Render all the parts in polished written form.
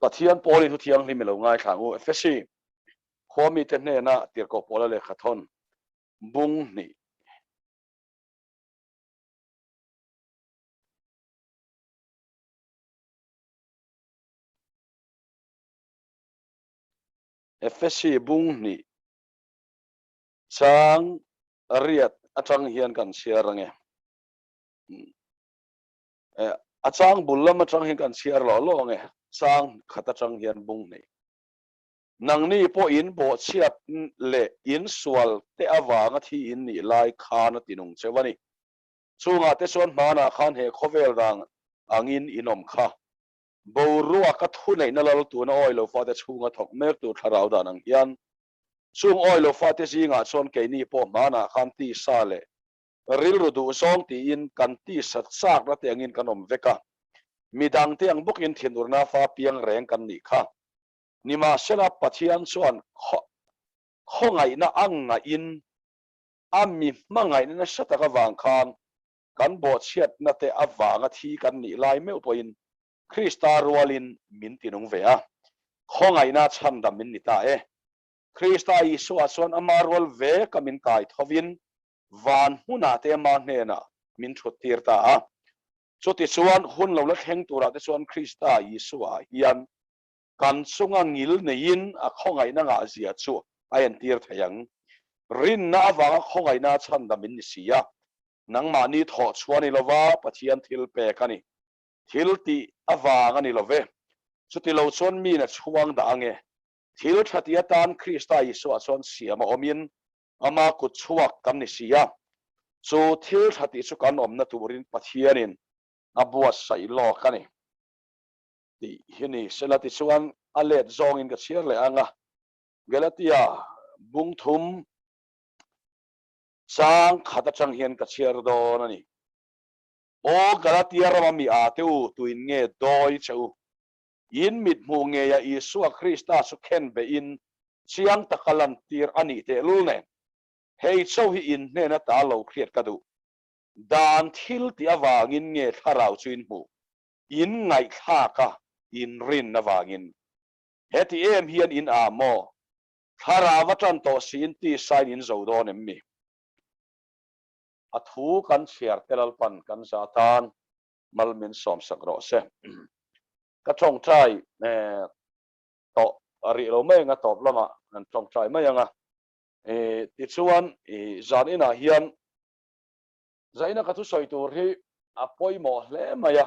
pathian poli thu thiang hlim lo ngai thang u fesi khomi te ne na tir ko pola le khathon bung ni fesi bung ni chang riat atang hian kan siar nge achang bulam atang hian kan siar lo nge chang khata chang hian bung ni nang ni po in bo chiat le in sual te awanga thi in ni lai khana tinung chewani chunga te son mana khan he khovel dang angin inom kha bo ruwa ka thu nei na lal tu na oilo fa te chunga thok mek tu tharau da nang hian chung oilo fa te zinga son ke ni po mana khan ti sale ril ru du song ti in kan ti sat sak na te angin kanom veka midang te ang bukin thinurna fa piang reng kan ni kha nima sela pathian chuan khongai na anga in ami mangai na sataka wang khan kan bo chiat na te awanga thi kan ni lai meu poin krista rualin min tinung vea khongai na chandam min ni ta krista isu chuan amarwal ve kamin kai thovin van huna te ma hne na min thutir ta chuti chuan hun lo la theng tura te chuan krista isu a hian kan sunga ngil nein a khongai na nga zia chu ayan tir thayang rin na awanga khongai na chandam min ni sia nang mani tho chuani lova pathian thil pe kani thil ti awanga ni love chuti lo chon mi na chuang da ange thil thatia tan krista isu a chon siama omin ama ku chuak kam ni sia chu thil thati chu kan omna turin pathianin abua sai lo kani ti hini selati chuan alet zong in ka chiar le anga galatia bung thum sang khata chang hian ka chiar do na ni o galatia ramami a teu tuin nge doi chau in mit mu nge ya isu a krista su khen be in chiang takalan tir ani te lu ne hei chau hi in ne na ta lo khiat ka du dan thil ti awangin nge tharau chuin mu in ngai kha ka in rin na wangin heti em hian in a mo thara watan to sin ti sign in zo do nem mi a thu kan chiar telal pan kan satan malmin som sakro se ka chong trai to ari lo mai nga top lama an chong trai mai anga ti chuan zan ina hian zaina ka thu soi tur hi apoi mo hle maya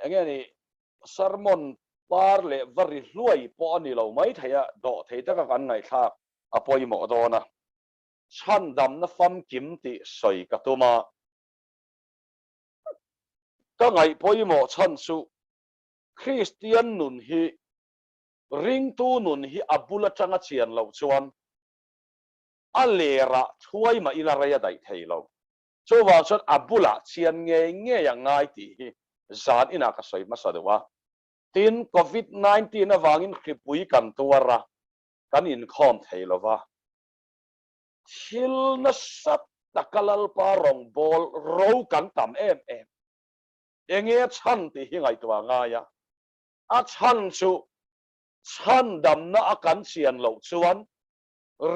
engeni sermon par le vari hluai po ani lo mai thaya do theita ka kan ngai thak apoi mo do na Chhandamna Famkim ti soi katuma ka ngai poi mo chan su Christian nun hi ring tu nun hi abula changa chian lo chuan alera thuai ma ina raya dai thei lo chu wa chon abula chian nge yang ngai ti hi zan ina ka soi ma sadewa tin covid-19 awangin khipui kan tuara kan in khom thei lo wa thil na sat takalal parong bol ro kan tam em enge chan ti hi ngai tuwa nga ya a chan chu Chhandamna akan sian lo chuan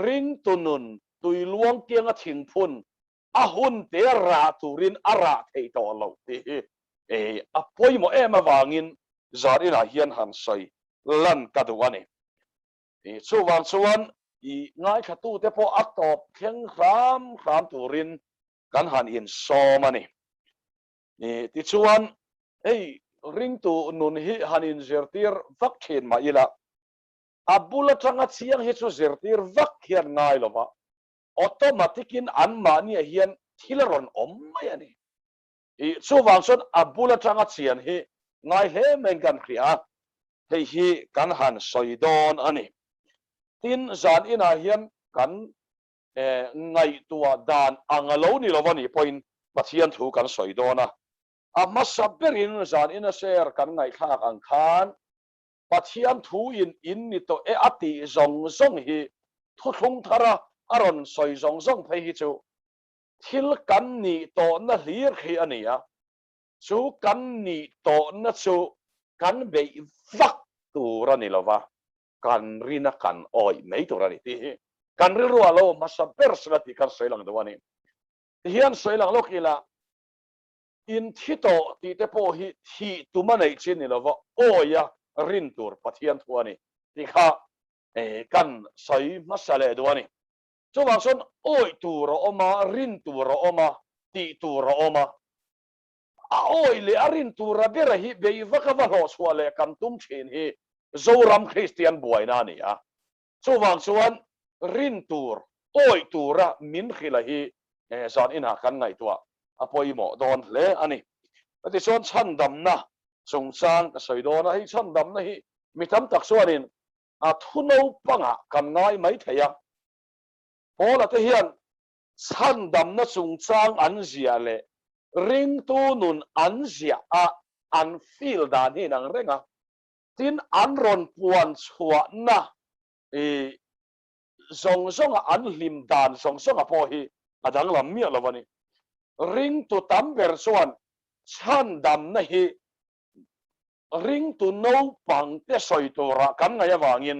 ring tunun tui luang kianga thingphun a hun te ra turin ara thei to lo ti a poimo em awangin zarina hian han sai lan kaduani chuwang chuan i ngai khatu te po atawp theng ram turin kan han in somani ti chuan ring tu nun hi hanin zertir vak thin ma ila abula tanga chiang hi chu zertir vak hian ngai lova automatikin an ma ni hian thilaron om mai ani chuwang chuan abula tanga chian hi ngai hle men kan khria hei hi kan han soidon ani tin zan ina hian kan ngai tua dan angalo ni lovani point pathian thu kan soidona amma sabberin zan ina ser kan ngai thak ang khan pathian thu in ni to ati zong hi thu thung thara aron soi zong phei hi chu thil kan ni to na hlir khi ania ชูกันนี่โตนะชูกันเบยฟักตัวรันี่ละวะกันรินักกันอ้อยไม่ตัวรันี่ที่กันริรัวโลมาสับเปอร์สกัดที่กันสวยหลังตัวนี้เฮียนสวยหลังโลกีละอินที่โตที่เตโปฮิที่ตุมันไอชินนี่ละวะโอ้ยรินตัวปะเทียนทัวนี่ที่ข้ากันใส่มาสเลตัวนี้จู่บางส่วนโอ้ยตัวเราออกมารินตัวเราออกมาตีตัวเราออกมาโอ้ยเลยอรินตัวเราเบรหิเบยวักวัลโหสวาเลกันตุ้มเชนฮีโซรัมคริสเตียนบวยนานี่อ่ะจู่บางส่วนรินตัวโอ้ยตัวเรามินขิลฮีสอนอินหากันไงตัวอภัยหมอโดนเละอันนี้แต่ที่ส่วนชั้นดำนะสงสารสวยโดนนะให้ชั้นดำนะฮีมีทำตักส่วนนี้ทุนเอาปังอ่ะกันง่ายไหมเทียพอละที่เฮียนชั้นดำนะสงสารอันเสียเลยริงตัวนุนอันเสียอันฟิลดานนี่นังเร่งอ่ะทินอันรอนปวนชัวนะส่งอันลิมดานส่งพอฮีดังลำเมียละวันนี้ริงตัวตั้มเบอร์ส่วนชั้นดำนะฮีริงตัวโนปังเตสอยตัวรักันไงวางิน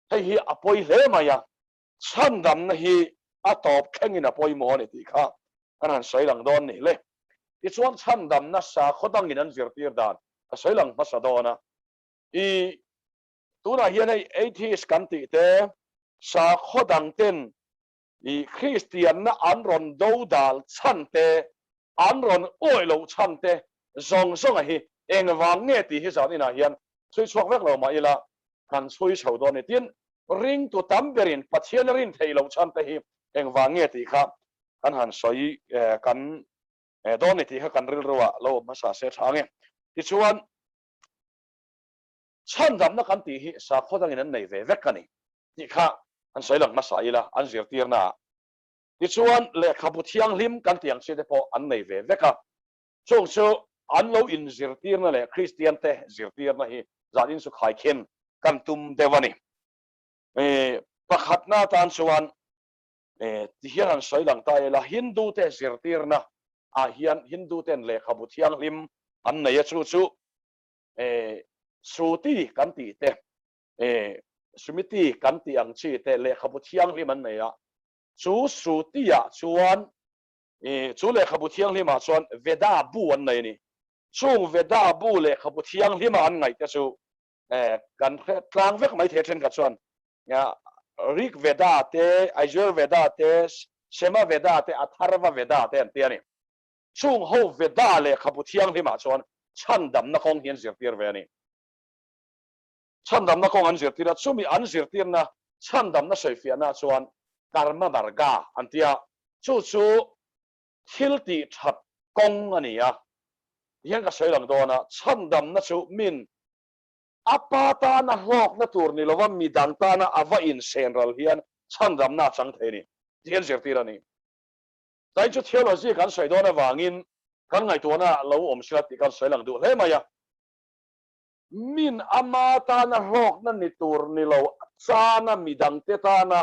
ให้ฮีอภัยเละมายาชั้นดำนะฮีตอบแข่งอินอภัยหมอนี่ที่ข้าอันนั้นใส่หลังโดนนี่เลยที่ส่วนชั้นดำนะสาขดังอินันเสียร์ตีร์ดานใส่หลังมาสะดอนะตัวน่ะเฮียใน80กันติเตสาขดังเต้นคริสเตียนนะอันรอนดูดัลชั้นเตอันรอนโอ้ยโลชั้นเตส่งไอ้เองวางเงี้ยที่ฮิสานี่นะเฮียนช่วยช่วยเวกเรามาอีละกันช่วยชาวโดนนี่ทีนริงตัวตั้มเบรินปัจเจียนรินเทโลชั้นเตฮีเองวางเงี้ยที่ครับกันหันสวยกันโดนนี่ที่เขากันริรัวเรามาสาเสียทางเงี้ยที่ชวนชั้นดำนักกันที่สาขดังนั้นในเวกกันนี่ที่ข้าอันสวยหลังมาสายละอันเสียตีร์น่ะที่ชวนเล็กขบุเทียงลิมกันเตียงเสียพออันในเวกกันช่วงเช้าอันเราอินเสียตีร์นั่นแหละคริสเตียนเตเสียตีร์นะฮีจาดินสุขายเข้มกันตุมเดวันนี่ประคัดหน้าตานชวนที่เฮียนอันสวยหลังตายละฮินดูเตเสียตีร์นะเฮียนฮินดูเตนเล็กขบุเทียงลิมอันในชูสูตีกันตีเตสมิติกันตีอังชีเตเลขบุเทียงลิมันเนี่ยสูตีอ่ะชวนเลขบุเทียงลิมาชวนเวดาบูอันไหนนี่ช่วงเวดาบูเลขบุเทียงลิมาอันไหนจะสูกันกลางเวกไม่เทียนกับชวนเนี่ยริกเวดาเตไอเจอร์เวดาเตเชมาเวดาเตอัทารวาเวดาเตอันเตียนี่ช่วงเขาเวดาเลขบุเทียงลิมาชวนชั้นดำนักของเฮียนเสียเตียร์เวนี่ชั้นดำนักของอันเสียตีร์ช่วงมีอันเสียตีร์นะชั้นดำนักเสียฟีนะชวนการมาบาร์กาอันเตียจู่ทิลตีชัดกงอันนี้อ่ะยังก็เสียหลังโดนนะชั้นดำนักจู่มินอาปาตานะหอกนะตัวนี่เราว่ามีดังตานะอาวอินเซนรัลเฮียนชั้นดำนักจังเทนี่เฮียนเสียตีร์นี่แต่จุดเที่ยวเราสิกันเสียโดนนะวางินกันไงตัวน่ะเราอมสิลติกันเสียหลังดูเฮ้ยมายามินอามาตานะหอกนั่นนี่ตัวนี่เราซานะมีดังเตตานะ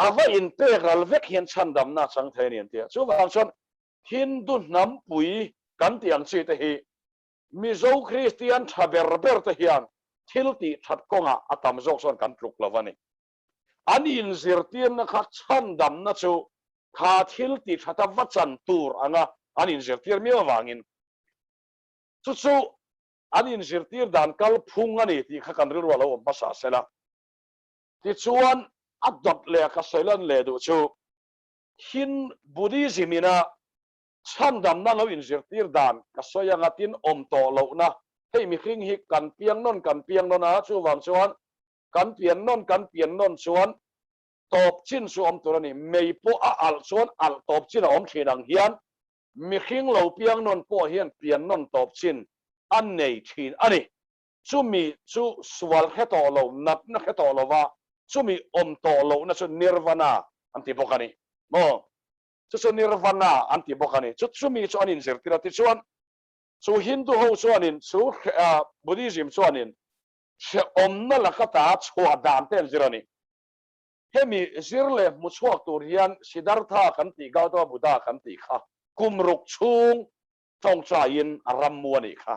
อาวอินเตอร์ลเวกเฮียนชั้นดำนักจังเทนี่เดียช่วงบางส่วนฮินดูน้ำปุ๋ยกันเตียงสิเตฮีมิโซคริสเตียนทับเบอร์เบอร์เทียนทิลตีทัดกงอาตามโจกส่วนกันปลุกละวันนี้อันอินเสียเตียนนะครับชั้นดำนักจู่ขาทิลตีทัดวัจันตูร์อันอินเสียเตียนมีวางินจู่อันอินเสียตีร์ดันกัลพุงอันนี้ที่ข้ากันเรียกว่าเราภาษาเสละที่ชวนอัดดับเล็กก็เสลันเล็ดูจู่ฮินบุดิซิมินะชั้นดำนั่นเราอินเสียตีร์ดันก็สวยงามตินอมโตเรานะให้มีคริ่งฮิกกันเปียงนนกันเปียงนนนะจู่วันชวนกันเปียงนนกันเปียงนนชวนตบชิ้นส่วนตัวนี้ไม่พออัลชวนอัลตบชิ้นอมเขียนเฮียนมีคริ่งเราเปียงนนพอเฮียนเปียงนนตบชิ้นอันนี้ทีนอันนี้จู่มีจู่สวลแค่ตัวเรานับนักแค่ตัวเราว่าจู่มีอมตัวเรานะจู่นิรวานาอันที่บอกกันนี่มองจู่นิรวานาอันที่บอกกันนี่จู่มีจู่อันนี้เสียที่เราที่จู่ฮินดูเขาจู่อันนี้จู่บุดิซิมจู่อันนี้เชื่ออมนั่นแหละก็ตาชัวดานเต้นสิเรานี่เฮมีสิรเลมุชวกตัวเรียนสิดาร์ธาขันติก้าวตัวบุตรขันติข้ากุมรุกชุง จงใจยินอารัมมัวนี่ค่ะ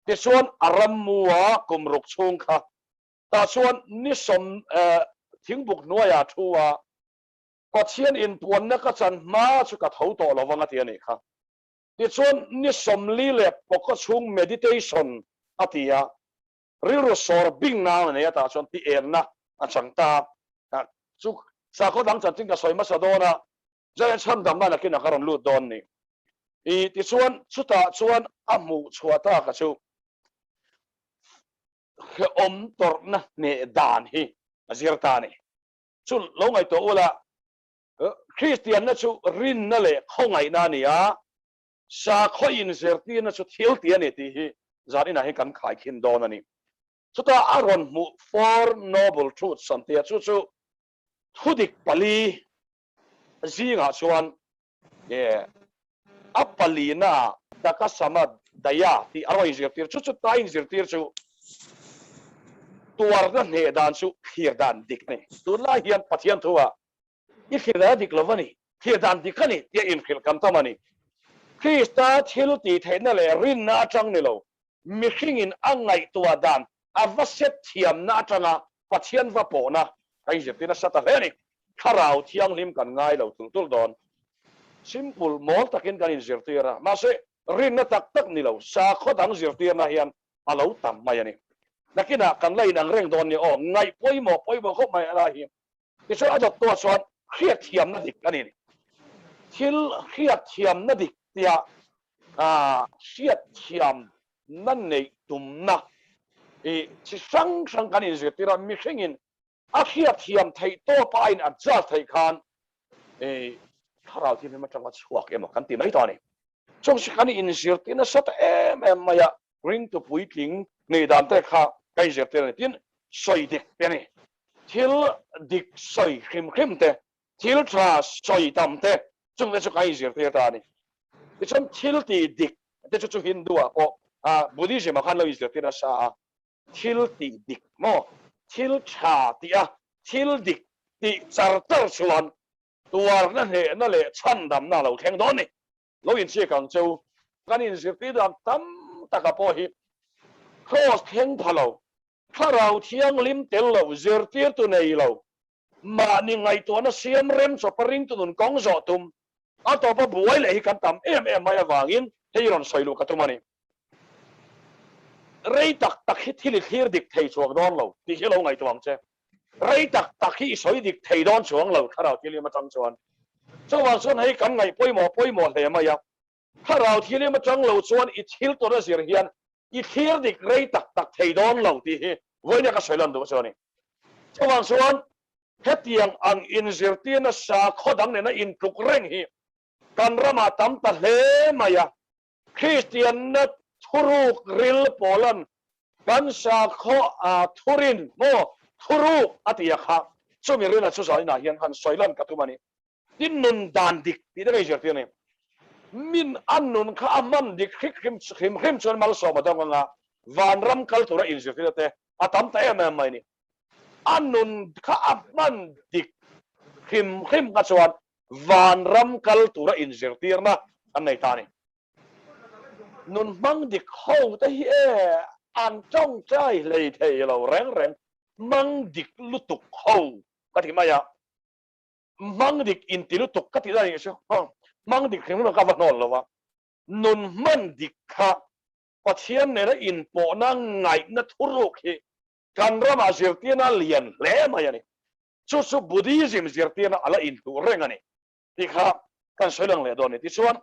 ที่ส่วนอารัมมัวกุมรุกชงค่ะแต่ส่วนนิสมทิ้งบุกนัวยาทัวก็เชียนอินปวนนักจันมาสุกัดเขาโตเราวังอาทิตย์นี่ค่ะที่ส่วนนิสมลีเล็บปกชง meditation อาทิตย์ริรุสอร์บิงนาวเนี่ยแต่ส่วนที่เอ็นนะอันสังตาสุกสาขาดังจันทิงกับสอยมาสะโดนะจะเห็นฉันดำนั่นกินอาการลูดดอนนี่ที่ส่วนสุดท้ายส่วนอามูชัวตากระชูเขอมตรนะเนี่ยดานฮีซิร์ตานี่ชุดลงไอตัวละคริสเตียนนะชุรินนั่นแหละเขาไงนานี่อ่ะสาขาอินเซอร์ตีนะชุดเที่ยวเตียนนี่ที่จารีน่ะให้กันขายขินโดนนี่สุดท้ายอารอนมู four noble truths สันติชุดทุดิกปลีจีงาชวนอัปปลีน่าตะกัสมาดายาที่อร่อยเสียทีชุดตายเสียทีชุตัวนั้นเหตุดานชุขีดานดิกนี่ตัวละเฮียนปัจจัยทัวอีขีดานดิกลวนี่ขีดานดิกนี่ที่อินฟิลกันทำมันนี่คริสต์ทิลตีเทนเลยรินน่าจังนี่เรามิขิงอินอังไงตัวดานอวสเทียมน่าจังปัจจัยว่าโปนะไอ้เสียทีนั้นสัตว์เฮนี่ข้าเราเที่ยงลิมกันง่ายเราถึงตุลดอนsimple มอลตักินกันอินเสียทีระมาเสรินน่าตักนี่เราสาขาดังเสียทีนะเฮียนอาเราตั้มมาอย่างนี้นักกินกันไล่นังเร่งโดนนี่อ๋อไงป่วยหมอเข้ามาอะไรเฮียที่ส่วนอาจจะตัวส่วนเครียดเทียมนั่นดิกันนี่ทิลเครียดเทียมนั่นดิเดียเครียดเทียมนั่นในตุ่มนะที่สังกันอินเสียทีระมิเชงินอาเครียดเทียมไทยตัวไปอินอัจฉริไทยคานถ้าเราที่นี่มันจังหวัดสวกกันตีไม่ตอนนี้ช่วงกันอินเสียทีนั้นสัตว์มายากริ้งตัวปุ๋ยทิ้งในด้านแต่ข้าไก่เสียทีนั้นที่สอยดิกเป็นนี่ทิลดิกสอยเข้มเตะทิลทราสอยดำเตะจงได้สุขไก่เสียทีตานี่ที่ฉันทิลตีดิกที่ชุดฮินดูอ่ะบุตรที่มาขันเราเสียทีนั้นซาทิลตีดิกโม่ทิลชาตีทิลดิกตีจาร์เตอร์ชวนตัวนั่นแหละฉันดำน่าเราแข่งโดนนี่เราอินเสียกันเจ้ากันอินเสียทีนั้นตั้มตะกับพอฮิครอสเทียงพะเราถ้าเราเทียงลิมเตลเราเจอร์เทียตัวในเรามานี่ไงตัวนั้นเสียมเร็มสปริงตัวนั้นกองจอตุมอัตบะบวยเลยกันตั้มมายาวางินให้ยรอนใส่ลูกกันตัวมันนี่เรย์ตักที่ลิขิตดิกเทช่วงดอนเราที่เราไงตัวอังเจเรย์ตักที่สอยดิกเทดอนช่วงเราถ้าเราที่ลิมาจังชวนช่วงส่วนให้กันไงป่วยหมอเลยมายาถ้าเราที่ลิมาจังเราชวนอิทิลตัวนั้นเสียเฮียนอีเทียดิกเรย์ตักเทดอนเราที่วันนี้ก็ใช้ลันดูส่วนนี้ช่วงส่วนเฮตียงอันอินเสียทีนั้นสาข้อดังเนี่ยนะอินทุกเร่งฮีการรามาตั้มตะเลมายาคริสเตียนนัททุรุกริลโปแลนด์กันสาข้อทุรินโมทุรุกอติยาค่ะช่วงมีเรื่องอะไรสุดสายนะยังหันใช้ลันกับตัวมันนี่ดินนุนดานดิกที่ได้เสียทีนี่มินอันนุนข้ามันดิขิมชวนมาลสอบมาดังว่าวันรำคัลตัวอินเสียทีเตะตั้มเตะมันไม่นี่อันนุนข้ามันดิกขิมกันชวนวันรำคัลตัวอินเสียทีนะอันไหนตานี่นุนมังดิกเข้าแต่เฮ้อันจ้องใจเลยเทเราแรงมังดิกลุตุกเข้าก็ที่มายามังดิกอินติลุตุกก็ที่ได้ยังไงเชียวมังดิกเห็นมันก็วันนอนแล้ววะนุนมันดิกค่ะปัจเจียนเนี่ยนะอินโปนั่งไงนัทรุกเฮกันรามาเสียทีน่าเลียนเล่มาอย่างนี้ชุดบุดิซึมเสียทีน่าอะไรอินตัวเร่งอันนี้ที่ข้ากันใช้เรื่องเลยโดนนี่ที่ส่วน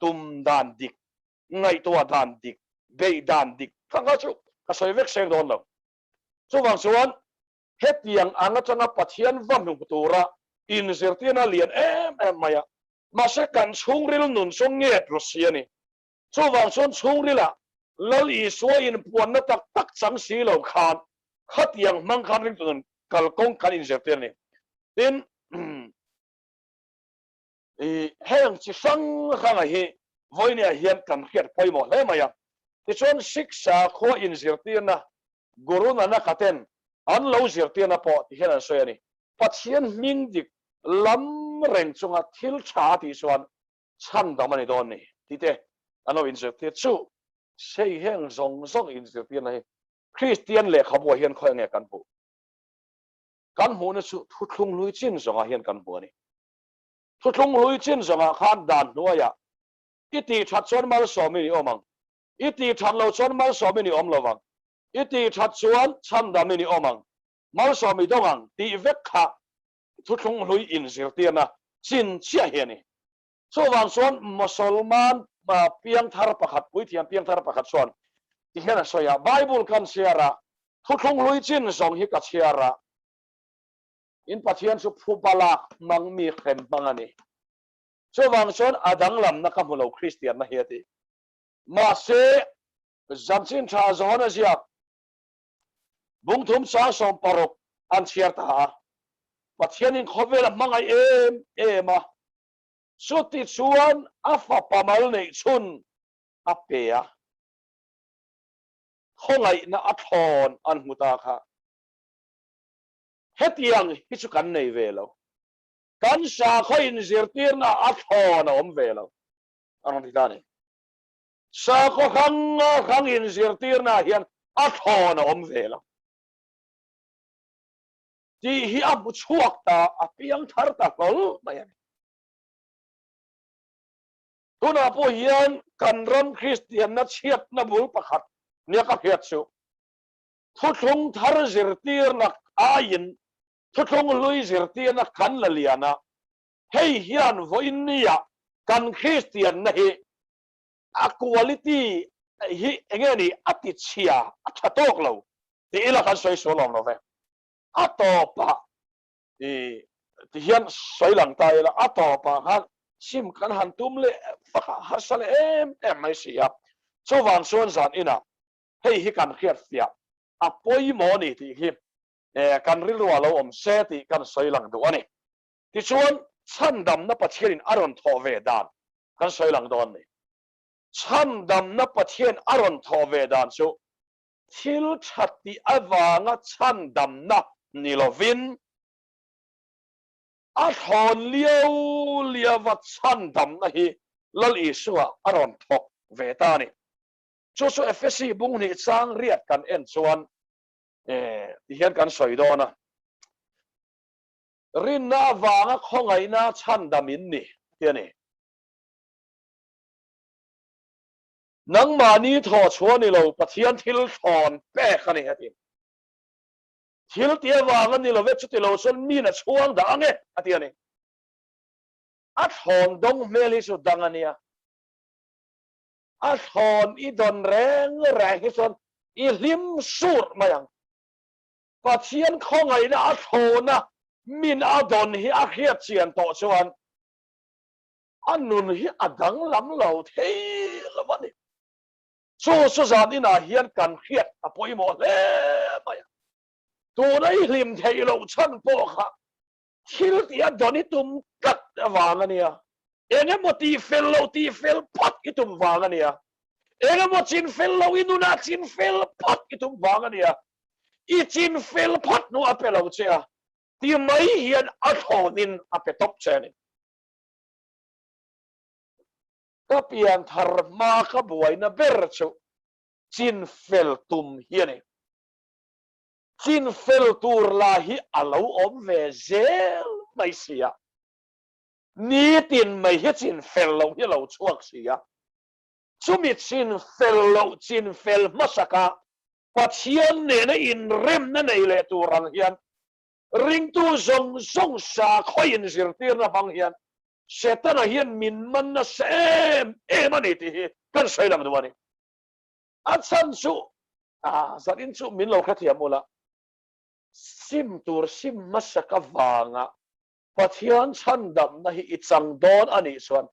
ตุมดานดิกไงตัวดานดิกเบย์ดานดิกข้างก็ชุก็ใช้เวกเซงโดนแล้วส่วนเฮตียงอันนั้นจะนับปัจเจียนว่ามึงตัวระอินเสียทีน่าเลียนมาอย่างมาเสกันช่วงริลนุนช่วงเงียบรัสเซียนี่ช่วงช่วงริละแล้วอีสวยอินปวนนักตักสังสีเหล่าขานขัดยังมังคันริมตุนกัลกงกันอินเสียทีนี่ดินแห่งที่สังข้างไอ้วันนี้เห็นกันเขียนไปหมดเลยมาอย่างที่ส่วนศึกษาข้ออินเสียทีนะกุรุนักขัดเต็นอันเราเสียทีนะพอที่เห็นอะไรนี่ปัจเจียนมิงดิกล้ำเร่งจงทิลชาที่ส่วนฉันดำมันโดนนี่ที่เต ano in zir tir chu sei heng zong zong in zir tir na hi Christian le khabwa hian khoi nge kan hu na chu thutlung lui chin zonga hian kan hu ni thutlung lui chin zonga khan dan nuaya iti that chon mal somi ni omang iti that lo chon mal somi ni om lowang iti that chuan Chhandamna ni omang mal somi dongang ti vek kha thutlung lui in zir tir na chin chia hian ni so wang chuan musulman ma piang thar pakhat puithiam piang thar pakhat chuan ti hian soya Bible kan siara thutlung lui chin zong hi ka siara in pathian su phupala mang mi khem mangani so wang chuan adang lam na ka mulo Christian na hiati ma se zamchin tha zona zia bungthum sa som parok an chiar ta pathian in khovel mangai ema suti chuan afa pamal nei chun apea khongai na athon an muta kha hetiang hi chu kan nei velo kan sa khoi in zirtir na athon om velo aron ditani sa ko khang in zirtir na hian athon om velo ti hi abu chuak ta apiang thar ta kol mayan tuna po hian kan ram Christian na chiat na bul pakhat nia ka hiat chu thutlung thar zirtir na ayin thutlung lui zirtir na kan laliana hei hian voin nia kan Christian na hi a quality hi engeni ati chia athatok lo ti ila kan soi solom lo ve atawpa ti hian soi lang ta ila atawpa han sim kan han tum le fakha hasal mai sia so wang suan zan ina hei hi kan khiat fia apoi mo ni ti hi kan rilwa lo om se ti kan soi lang do ani ti chuan Chhandamna pathian in aron tho ve dan kan soi lang don ni Chhandamna pathian aron tho ve dan chu thil thati awanga Chhandamna nilovin a thon liawa Chhandamna hi lal isua aron tho ve ta ni chu chu FSC bung ni chang riat kan en chuan ti hian kan soi dona rin na wanga khongai na Chhandamin ni tiani nang mani tho chuan ni lo pathian thil thon pe khani hatin thil tia wanga ni lo ve chu ti lo chon mi na chuang da ange atiani a thon dong meli su dangania a thon I don reng hi son I lim sur mayang pathian khongai na a thona min adon hi a khiat chian to chuan anun hi adang lam lo thei lawani so zan ina hian kan khiat apoi mo le maya tu nai hlim thei lo chan po kha thil ti adoni tum kat awangania enge mo ti fel pat itum wangania enge mo chin fel lo inuna chin fel pat itum wangania I chin fel pat nu apelo chea ti mai hian athonin apetop cheni kapian thar ma ka buai na ber chu chin fel tum hiani chin fel tur la hi alo om ve zel mai sia ni tin mai hi chin fel lo hi lo chuak sia chumi chin fel masaka pathian ne na in rem na nei le turan hian ring tu zong sa khoi in zirtir na bang hian setana hian min man na sem emani ti kan sai lang duani at san su zarin su min lo khathia mula sim tur sim masaka wanga pathian Chhandamna hi ichang don ani suan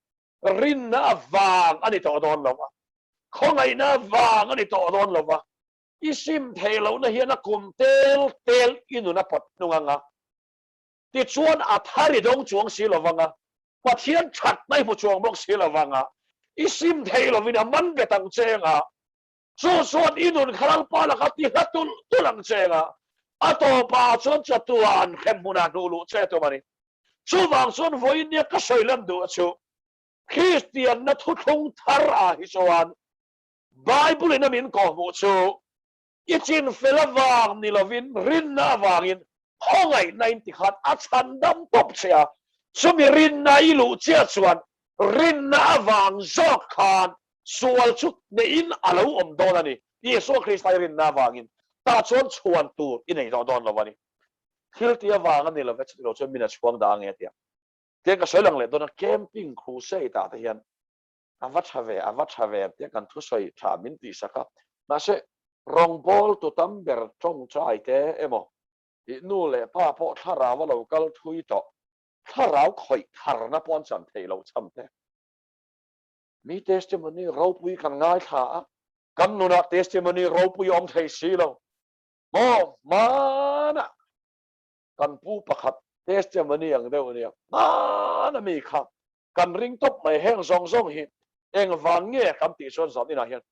rin na awang ani to don lova khongai na awang ani to don lova isim thelo na hian a kum tel inuna pat nunganga ti chuan a thari dong chuang si lovanga pathian that mai mu chuang bok si lovanga isim thelo vina man betang chenga chuan inun kharal pala khati hatul tulang chenga atawpa chuan chatuan khemuna nulu che to mani chu wang chuan voin ne ka soilam du chu คริสเตียนนัทุทงทาราฮิสวานไบเบิลนั้นมินก็มูชูอิจินเฟลวางนิลวินรินนาวางินห้องไงในติขัดอาชันดำตบเสียสมิรินนาอิลูเจียชวนรินนาวางจอกขานสวลชุดในอินอาลูอมโดนันนี่เยซูคริสต์รินนาวางินตาชวนชวนตูอินไอโดนละวันนี้ทิลเตียวางันนี่เราเวชเราชวนมินาชวงดางเงี้ยเดียเกี่ยกับสวยหลังเลยโดนแคมปิ้งครูเซ่ตาเทียนอาวัชเวเดียกันทุสอยถามินติสักน่าเสรองบอลตัวตั้มเบอร์จงใจเตะเอโมนู่นเลยป้าพ่อถ้าเราว่าเราก็ทุยต่อถ้าเราคอยทารณปอนจันเทเราทำเตะมีเทสติมอนีเราปุยกันง่ายขากันนู่นนะเทสติมอนีเราปุยอมเทสีเราโอ้มานะกันผู้ประคัดเทสติมอนีอย่างเดียวเนี่ยมานะมีครับกันริงตบไม่แห้งซองหิเองวางเงี้ยคำติชนสอนนี่นะเฮียน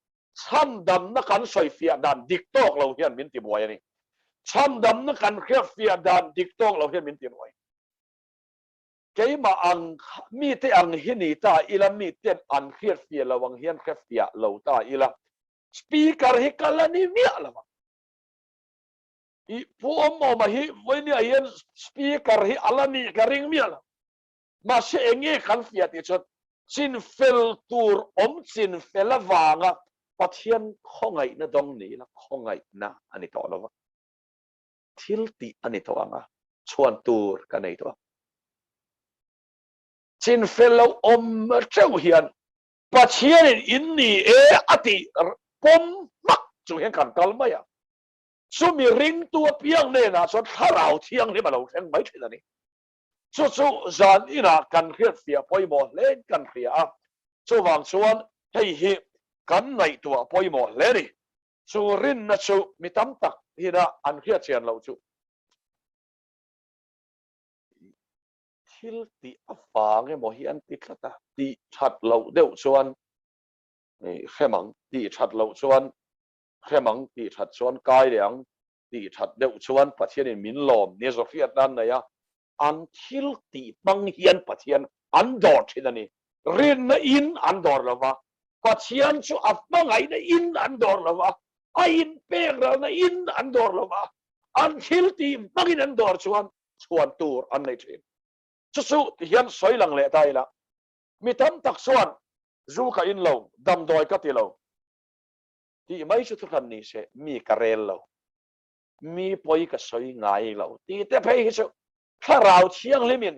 ช่ำดำนักการสอยเฟียดันดิกโตกเราเฮียนมินติบวยนี่ช่ำดำนักการเครียดเฟียดันดิกโตกเราเฮียนมินติบวยเกี่ยมาอังมีแต่อังเฮียนี่ตาอีละมีแต่อันเครียดเฟียระวังเฮียนเครียดเฟียเราตาอีละสปีกเกอร์ฮิกัลนี่เมียละวะอีผู้อมมาฮิวันนี้เฮียนสปีกเกอร์ฮิอัลลนี่กระริงเมียละมาเชงเงี้ยขันเฟียติชดจินเฟลตูร์จินเฟลวางะปัจจัยข้อไงนะตรงนี้ละข้อไงนะอันนี้ต่อแล้ววะทิลตีอันนี้ตัวอ่ะชวนตูร์กันในตัวจินเฟลเจ้าเฮียนปัจจัยอินนี่อติปมมักจูเห็นกันกันไหมอ่ะสุมีริงตัวเพียงเนี่ยนะส่วนถ้าเราเที่ยงนี่มาเราเที่ยงไม่ถึงนี่สู้จานอีน่ะกันเครียดเสียปอยหมดเล่นกันเครียดสู้วางชวนให้ฮิกันในตัวปอยหมดเล่นนี่สู้รินนะสู้มีตั้มตักฮินะอันเครียดเชียนเราสู้ทิลตีอัฟฟางเงี้ยหมอฮิอันติดละตาตีชัดเราเดี๋ยวชวนนี่แค่มังตีชัดเราชวนแค่มังตีชัดชวนกายเหลียงตีชัดเดี๋ยวชวนประเทศนี้มินลมเนี่ยโซเฟียตนั่นนะยะอันทิลตีบังเฮียนประเทศอันดอร์ที่นั่นนี่เรียนนะอินอันดอร์ละวะประเทศชูอัฟบังไงนะอินอันดอร์ละวะอินเปกเรานะอินอันดอร์ละวะอันทิลตีบังอินอันดอร์ชวนตูร์อันในทีมสู้ที่เฮียนสวยหลังเละได้ละมีทั้งตักส่วนจูกับอินเราดำดอยกับที่เราที่ไม่ชุดทุกคนนี้เสมีกระเรลเรามีปอยกับสวยง่ายเราที่แต่เพย์ชุดถ้าเราเชียงลิมิน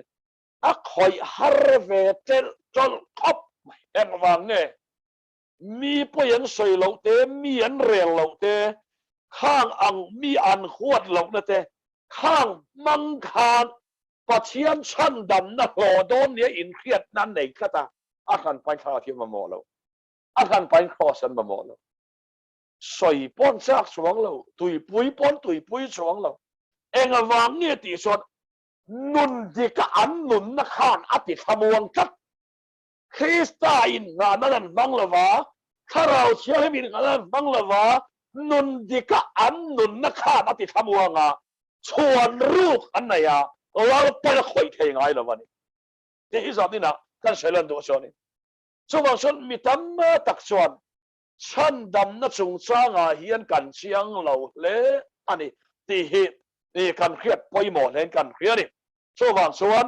อะคอยฮาร์เวเตลจนครบเอ็งวางเนี่ยมีปอยอันสวยเราเตมีอันเรียลเราเตข้างอังมีอันขวดเราเตข้างมังคานปัจเจียนชั้นดำนักโหดนเนี่ยอินเครียดนั่นเองก็ตาอาการไปข้าที่มาโมเราอาการไปคอสันมาโมเราสวยป้อนซากสวงเราตุยปุยป้อนตุยปุยสวงเราเอ็งวางเนี่ยตีส่วนนุนดิกอันนุนนักขานอติขมวงจัดคริสตาอินงานนั้นบังละวะถ้าเราเชื่อให้มีงานนั้นบังละวะนุนดิกอันนุนนักขานอติขมวงอ่ะชวนลูกอันไหนอ่ะเราไปคุยเทงไงละวันนี้ที่อิสระนี่นะกันเชลันตัวชนนี่ส่วนบางส่วนมีตั้มตักชวนฉันดำนักสงสารเฮียนกันเชียงเราเละอันนี้ที่นี่กันเครียดปอยหมดเล่นกันเครียดนี่ส่วนบางส่วน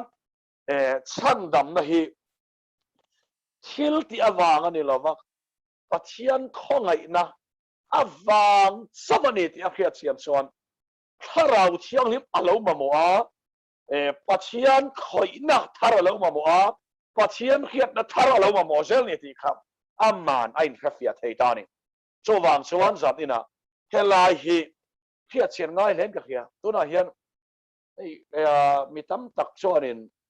ฉันดำนะฮีทิลที่อวางอันนี้เราว่าปัจจัยข้องไงนะอวางสมณีที่เครียดเชียนส่วนถ้าเราเชียงลิบอาลูมาโมอาปัจจัยคอยนักทาราลูมาโมอาปัจจัยเครียดนักทาราลูมาโมเซลนี่ที่ครับอามันไอ้เครียดเฮตานี่ส่วนบางส่วนจัดนี่นะเฮลายฮีเครียดเชียนง่ายเล่นกับเครียดตัวน่ะเฮียนมีตั้มตักชวน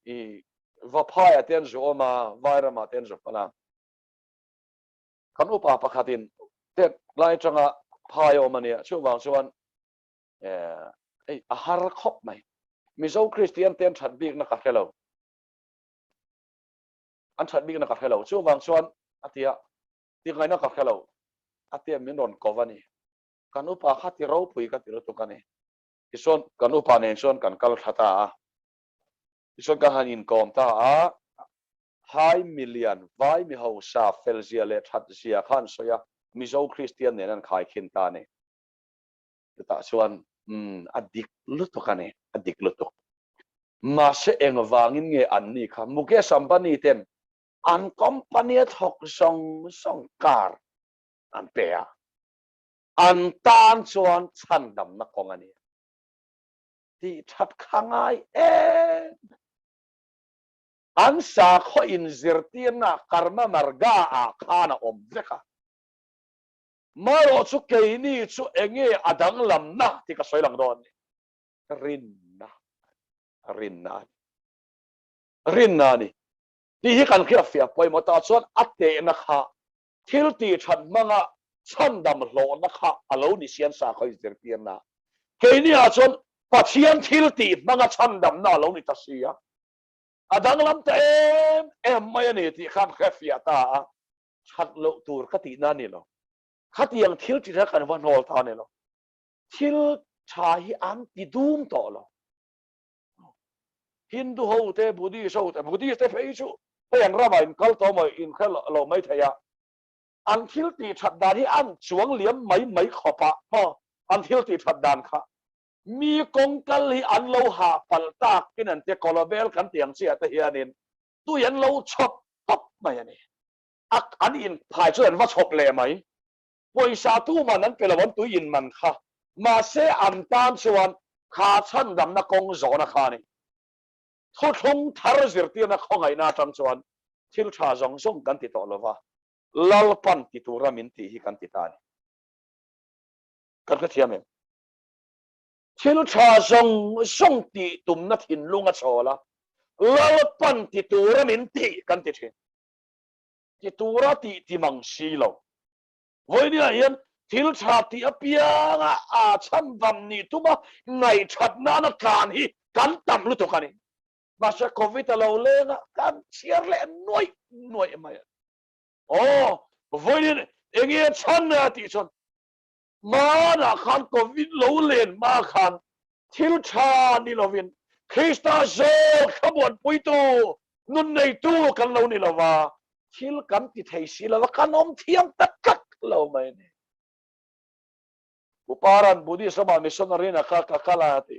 นี่ว่าพายเต็นจูอมาไวร์มาเต็นจูพลังกันอุปาปะขัดินเด็กไล่จังอ่ะพายออกมาเนี่ยช่วงบางส่วนอาหารครบไหมมีเจ้าคริสเตียนเต็นฉันบิ๊กนักขัดเราอันฉันบิ๊กนักขัดเราช่วงบางส่วนอาทิตย์ที่ไงนักขัดเราอาทิตย์มีนนกวันนี้กันอุปาขัดที่เราปุยกันที่เราตุกันนี่ที่ส่วนกันอุปาเนี่ยส่วนกันกัลขัดตาที่ส่วนกันหันอินกอมตา 2 million vai mi ho sa felzia le that zia khan soya mizo Christian ne nan khai khin ta ne ta chuan adik lutukane adik lutuk ma se engwangin nge an ni kha muke sambani ten an company thok song kar an pea an tan chuan Chhandamna kong ani ti that khangai an sa kho in zirtina karma marga a khana om veka maro chu keini chu enge adang lam na ti ka soilang don rinna ni ti hi kan khia fia poi mota chuan ate na kha thil ti that manga Chhandam lo na kha alo ni sian sa khoi zirtina keini a chuan pathian thil ti manga Chhandam na lo ni ta sia adang lam ta em mai ani ti khan khia fia ta chat lo tur ka ti na ni lo khát yang thiếu chỉ ra cái văn hồ thà này lo thiếu cha hi an ti dum to lo Hindu hậu te Buddhist hậu te Buddhist te phải chú phải yang ra bài câu to mà in khai lo mấy thầy à an thiếu ti chặt đàn hi an chuang liếm mấy khó pa ha an thiếu ti chặt đàn khá mi công cal hi an lâu hạ pal ta cái này te colabel kan tiang chia te hian in tu yan lâu chop top mày này an in phải cho anh vắt chop lệ mày bồi sa tu mà nắn cái là vấn túi in mình khá mà sẽ ăn tan chuan khá Chhandamna công gió na khá này thôi không thar zir tiền na không ai na trăm chuan thil cha zong zong kan ti to lova lalpan ti tura min ti hi kan ti ta ni kan ka thiam em thil cha zong zong ti tum na thin lunga chola lalpan ti tura min ti kan ti thin ti tura ti mang si lo với đi hiền thiếu chặt thì apiang Chhandam ni tuma ngày chặt na nó càn hi cắn tầm luôn thôi này mà sẽ covid lâu lên cắn chia lệ nuôi mày với đi anh nghe chăn thì chăn mà là khăn covid lâu lên mà khăn thiếu chặt đi lâu viên Krista giờ không muốn bui tu nun này tu cần lâu này là và thiếu cắn thì thầy sĩ là cắn ôm thiam tất cả lâu mày này uparan Buddhist sama missionary na kakala ti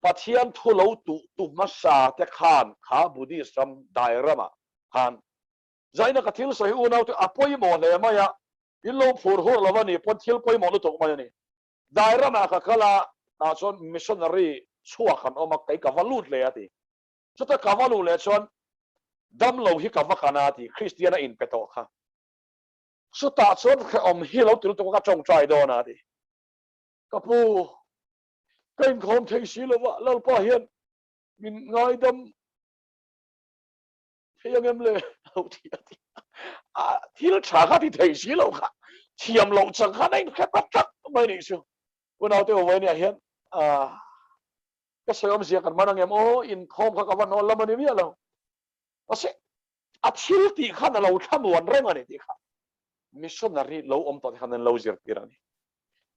pathian thu lâu tu masa te khan kha Buddhist sam dairama khan zaina ka thil sahi unau te apoi mo le maya illo phur ho lawani pon thil poi mo lu tok maya ni dairama kakala na chon missionary chua khan omak kai ka valut le ati chota ka valu le chon dam lo hi ka vakana ti Christiana in peto kha số ta số hi lâu từ lúc trồng trái đó nè đi các bu cái không thấy xí lâu lâu bao hiền mình ngồi đâm thấy em lệ lâu thì thì nó trả khác thì thấy xí lâu khác chiêm lâu chẳng khác đấy khép bắt chắc mấy đi xíu bữa nào tôi về này hiền cái sợi ông gì cần mang em in không khác cái văn làm gì vậy lâu nó sẽ thiếu thì khác là lâu tham luận rồi mà này thì khác missionary lâu om to khanen lâu zirtirani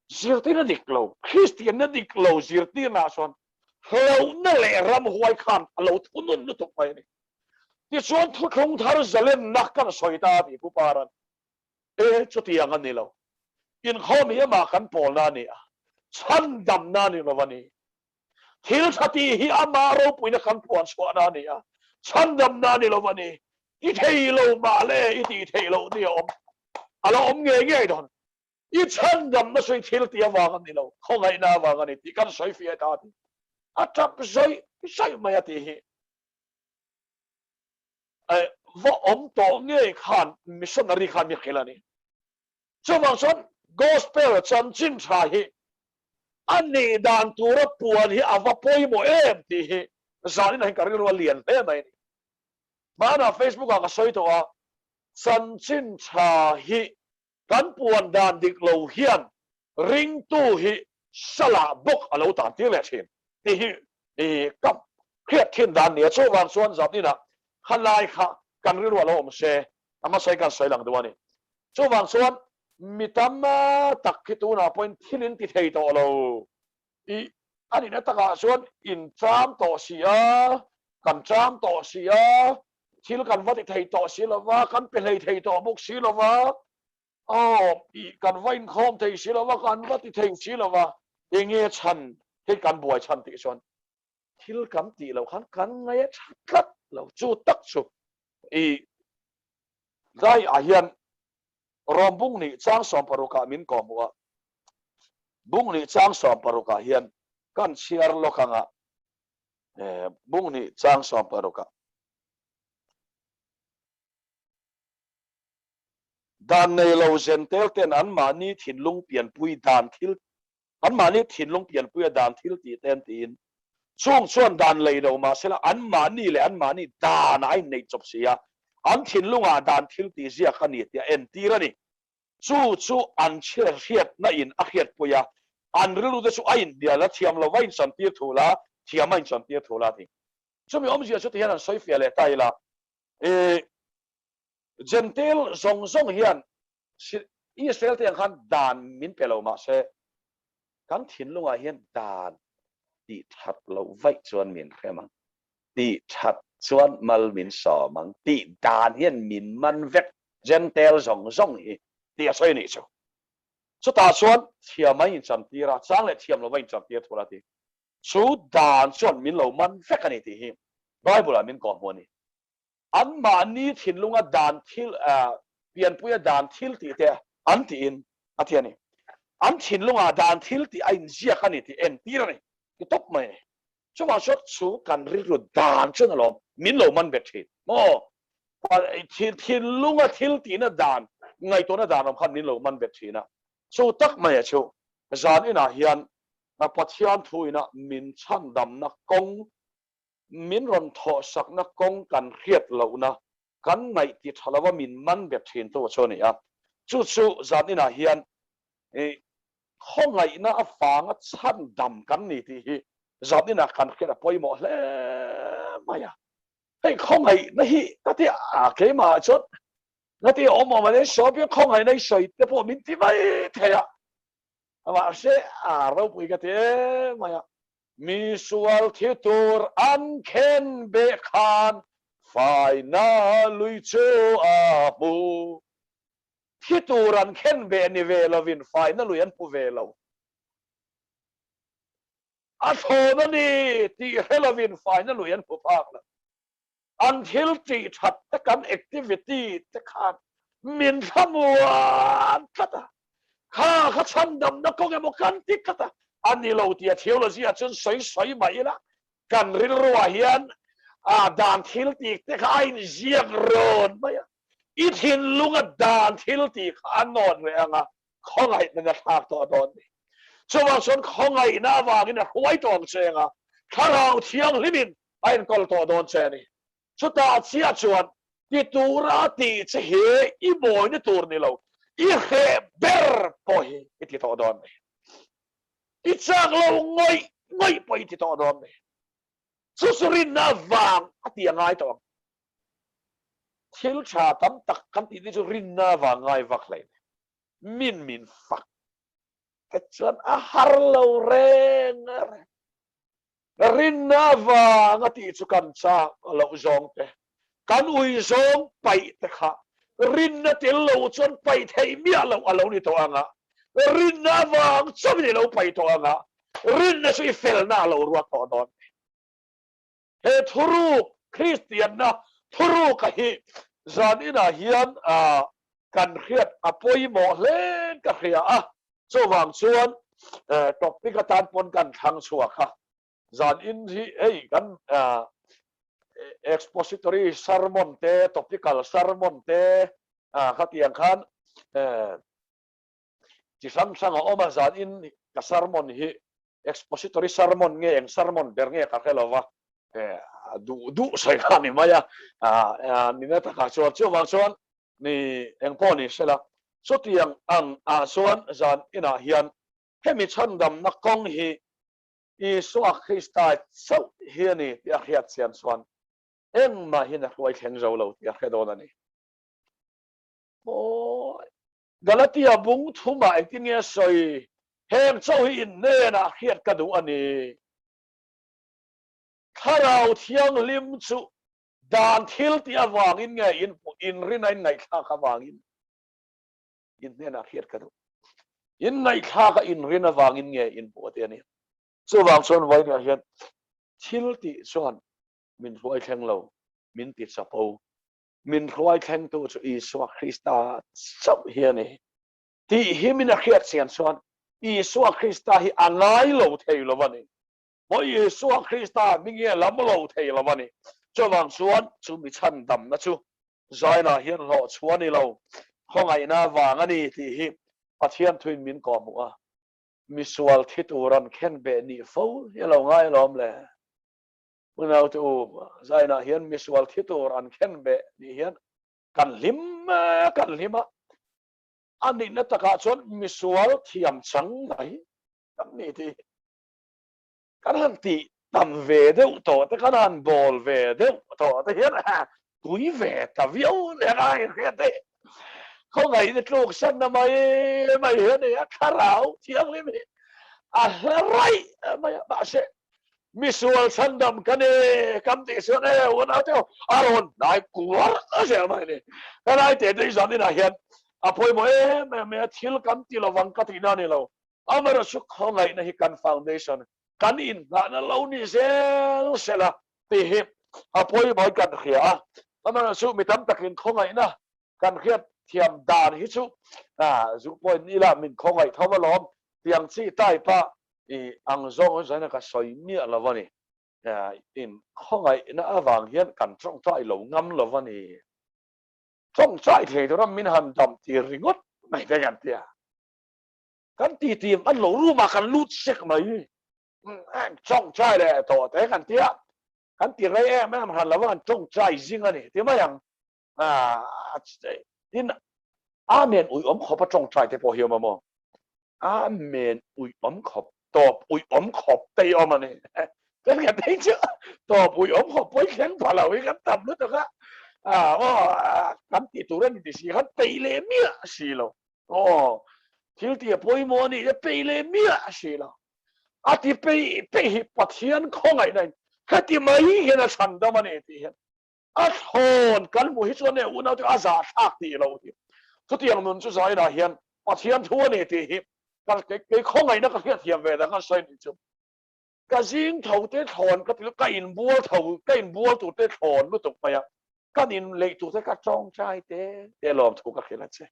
zirtina diklo Christian na diklo zirtina son lâu na le ram huai khan lâu thunun nu tok pai ni ti chuan thu thong thar zalen nak kan soita bi ku paran chutiang an ni lo in khomi ma kan pol na ni Chhandamna ni lawani thil thati hi amaro puina kan puan so na ni Chhandamna ni lawani i thei lo ma le i ti thei lo ni om alo om nghe đòn ít Chhandam nó suy thiếu tiền vàng đi đâu không ai na vàng này thì cần suy phía ta thì chắp suy mà thì vợ ông tổ nghe khan missionary khan biết cái này cho bằng son gospel chân chính hi anh này đàn tu ra buồn hi avapoi mo em thì giờ này cái rồi liền thế này mà na Facebook cái suy to chân chính hi kan puan dan dik lo hian ring tu hi sala bok alo ta ti le thin ti hi kam khiat thin dan ne chu wan suan zat ni na khalai kha kan ri ro lo om se ama sai kan sai lang duani chu wan suan mitam tak ki tu na point thinin ti thei to lo i ani na taka suan in tram to sia kan tram to sia thil kan vati thei to silawa kan pelei thei to buk silawa i kan vain khom thei silawa kan vati thei silawa enge chan he kan buai chan ti chon thil kan ti lo kan ngai chat lo chu tak chu i dai a hian rom bung ni chang som paruka min ko muwa bung ni chang som paruka hian kan share lo khanga bung ni chang som paruka dan nei lo zentel ten an mani thinlung pian pui dan thil an mani thinlung pian pui dan thil ti ten tin chung chuan dan lei do ma sela an mani le an mani dan ai nei chop sia an thinlunga dan thil ti zia khani ti en tirani chu an cher hiat na in a hiat puya an rilu de chu ain dia la thiam lo vain san tir thula thiamain san tir thula thi chumi om zia chu ti han soi fia le tai la gentle zong hian Israel te khan dan min pelo ma se kan thin lunga hian dan ti that lo vai chuan min khemang ti that chuan mal min so mang ti dan hian min man vek gentle zong hi ti a soi ni chu chu ta chuan thiamai chan tira chang le thiam lo vai chan tir thula ti chu dan chuan min lo man vek ani ti hi bible min ko mo ni an mani thinlunga dan thil pian puya dan thil ti te an ti in athiani an thinlunga dan thil ti ain zia khani ti en tirani ki top mai chuma shot chu kan ri ru dan chun lo min lo man bet thi mo thinlunga thil ti na dan ngai to na dan khan min lo man bet thi na chu tak mai chu zan ina hian na pathian thuina min Chhandamna kong min ron tho sak na kong kan riat lo na kan ngai ti thalawa min man bet thin to choni a chu zan ina hian khong ngai na a fanga Chhandam kan ni ti hi zan ina kan khera poimo hle maya hei khong ngai na hi ta ti a ke ma chot na ti o mo ma le so bi khong ngai nei soi te po min ti mai thea ama se a ro pui ka te maya mi sual thitur an khen be khan phai na lui chu a pu thitur an khen be ni ve lovin phai na lui an pu ve lo a tho na ni ti helovin phai na lui an pu pak la an thil ti that ta kan activity ta khan min thamuan kata kha Chhandamna ko ge mo kan ti kata ani lo tia theology a chun soi mai la kan ril ruwa hian dan thil ti te kha in ziak ron maya I thin lunga dan thil ti kha non re anga khongai na thak to don ni chuwa son khongai na wangin a huai tong chenga tharau thiang limin ain kol to don che ni chuta chia chuan ti tura ti che he I boy ni tur ni lo I he ber po hi ti to don ni I chak lo ngoi po ti to don ni susurin na wang ati ngai to thil cha tam tak kan ti ni chu rin na wang ngai vak lai min fak ka chuan a har lo reng rin na wang ati chu kan cha lo zong te kan ui zong pai te kha rin na til lo chuan pai thei mia lo alo ni to anga rin na wang chom ni lo pai to anga rin na sui fel na lo ruak to don he thuru Christian na thuru ka hi zan ina hian kan khiat apoi mo len ka khia so wang chuan topic ka tan pon kan thang chua kha zan in hi ei kan expository sermon te topical sermon te khatiang khan chi sam sang oma zan in ka sermon hi expository sermon nge eng sermon ber nge ka khelova du sai khani maya ni na ta ka chuan wang chuan ni eng po ni sela so tiang ang chuan zan ina hian hemi Chhandamna kong hi I suak Christa so hi ni ti a khiat sian chuan eng ma hin a khoi theng zo lo ti a khedon ani o Galatia bung thuma tin nge soi hem chau hi in ne na khiat ka du ani tharau thiang lim chu dan thil ti awangin nge in rinai ngai kha ka wangin in ne na khiat ka do in ngai kha ka in rin awangin nge in po te ni so wang son vai na hian thil ti chuan min ruai thleng lo min ti chapo min ruai thleng tu chu Isu Krista chap hian ni ti hi min a khiat sian chuan Isu Krista hi angai lo thei lo wani mo Isu Krista mi nge lam lo thei lo wani cho wang chuan chu mi Chhandamna chu zaina hian lo chuan ni lo khongai na wang ani ti hi pathian thuin min ko mu a mi sual thituran khen be ni fo hello ngai lom le unau tu zaina hian mi sual thituran khen be ni hian kan lima ani na taka chuan mi sual thiam chang mai kan ni ti kan han ti tam ve deuh to te kan han bol ve deuh to te hian tui ve ta viau le ngai he te không ngày thì trục sân là mày hiền này karao thiang lên mi rai mày bà sẽ misual sân đầm cái này cầm tiền sữa này uốn áo theo aron đại cuốn ở sẽ mày này cái này tiền đấy giờ này là hiền phôi mày thiếu cầm tiền là vắng cái gì này lâu mà nó xuất không ngày này căn foundation căn in là nó lâu ni sẽ là thì hiệp phôi mỗi căn khía mà nó xuất mi tắm tắc in không ngày na căn khía thiam đàn hít chú giúp point ni là mình không phải thâu vào lom tiếng chi tai pa ang zong rồi nó cả soi mía là vậy in không phải nó vàng hiền cần trong trái lẩu ngâm là vậy trong trái thì đó mình hành động thì ringot mày thấy nhận chưa cần tìm ăn lẩu ru mà cần lút sek mày trong trái này tổ thế cần tiếc cần tiền đấy em làm hành là vậy trong trái riêng này thế mà yang in amen ui khop trong trái thế bỏ hiểu mà mò amen ui khop top ui khop tây mà này cái thấy chưa top ui khop với khen vào là với cái tầm nữa được á cắm tỉ tụ lên thì xí hắn tây lệ mía xí lo thiếu tỉ bôi mò này tây lệ mía xí lo thì tây bắt hiền không ngày này cái tỉ mấy hiện là sẵn đó mà này thì hiện hồn cán mùi cho nên u nào thì giả thác tỉ lâu thì số tiền mình cho giải là hiện bắt hiền thua này thì cái không ngày nó cái thiệp về là cái xoay đi chung cái riêng thầu tết hồn cái in bua tụ tết hồn nó tục mày cái in lệ tụ tết cái trong trai tết làm thuộc cái kia là chứ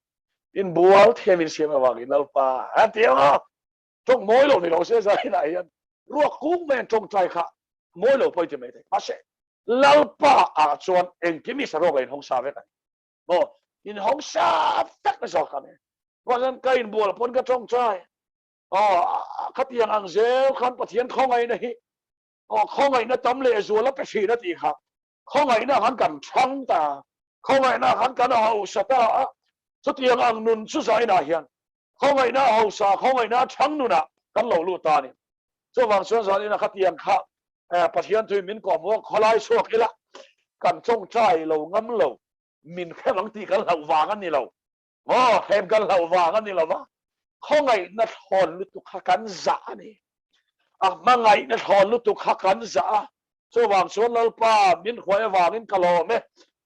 in bua thêm in xem mà vàng in alpha tiếng à trong mỗi lần thì nó sẽ giải lại hiện ruột cũng men trong trai khác mỗi lần phải chỉ mấy thế mà sẽ lalpa chuan en kimi sa ro in hong sa ve kai in hong sa tak na so ka ne wan kai in bol pon ka trong trai khát tiếng ang zel khan pathian không ai này không ai nó tấm lệ rồi nó phải xì nó thì khác không ai nó hắn cần thắng ta không ai nó hắn cần hậu sa ta số tiếng ang nun su sai na hian không ai nó hậu sa không ai nó thắng nu na kan lo lu ta ni so wang so sa ni na khát tiếng khác pathian thui min ko mo kholai suak ila kan chong chai lo ngam lo min khe lang ti kan lau wang an ni lo hem kan lau wang an ni lo wa khongai na thon lu tu kha kan za ni mangai na thon lu tu kha kan za so wang so lal pa min khoi wang in kalo me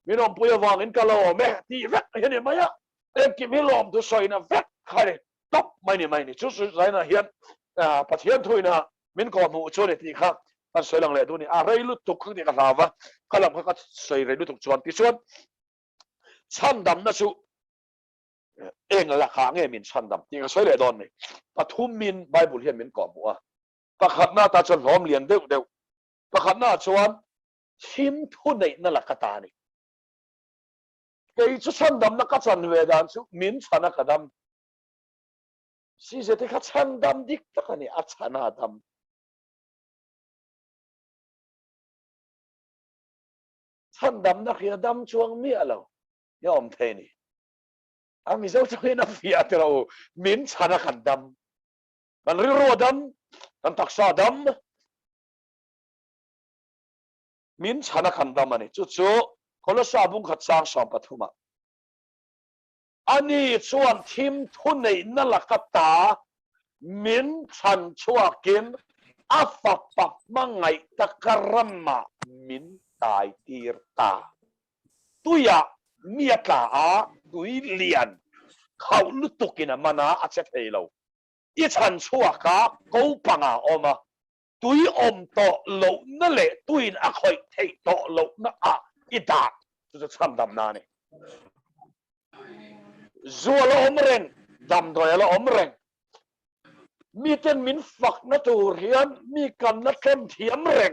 min om pui wang in kalo me ti vek he ni maya em ki mi lom tu soi na vek khai top mai ni chu su zai na hian pathian thui na min ko mu chu ni ti kha kan soi lang le tu ni rei lu tuk khang ni ka lawa kalam ka soi rei lu tuk chuan ti chuan Chhandamna chu eng la kha nge min Chhandam ti ka soi le don ni pathum min bible hian min ko mu pakhat na ta chuan hlom lian deuh pakhat na chuan thim thu nei na la ka ta ni kei chu Chhandamna ka chan ve dan chu min chana kadam si je te ka Chhandam dik ta ka ni a chana dam Chhandamna khia dam chuang mi alo yom the ni mi zo chu na fia te lo min chana kan dam man ri ro dam kan taksa dam min chana kan dam ani chu kolosa bung khat sang som pathuma ani chuan thim thu nei na la ka ta min chan chuakin afapak mangai takaramma min ตายตีรตาตุยะเมียตาตุยเลียนเขาลุตุกินมานาอาจจะเทโลอีฉันชัวกะกูปังอมาตุยอมโตโลนั่นแหละตุยนักคอยเทโตโลนั่นอีดาจะทำดำนาเนี่ยจัวละอมเร่งดำโดยละอมเร่งมีเต็นมินฝักนัตูเรียนมีกันนัดเข้มเทียมเร่ง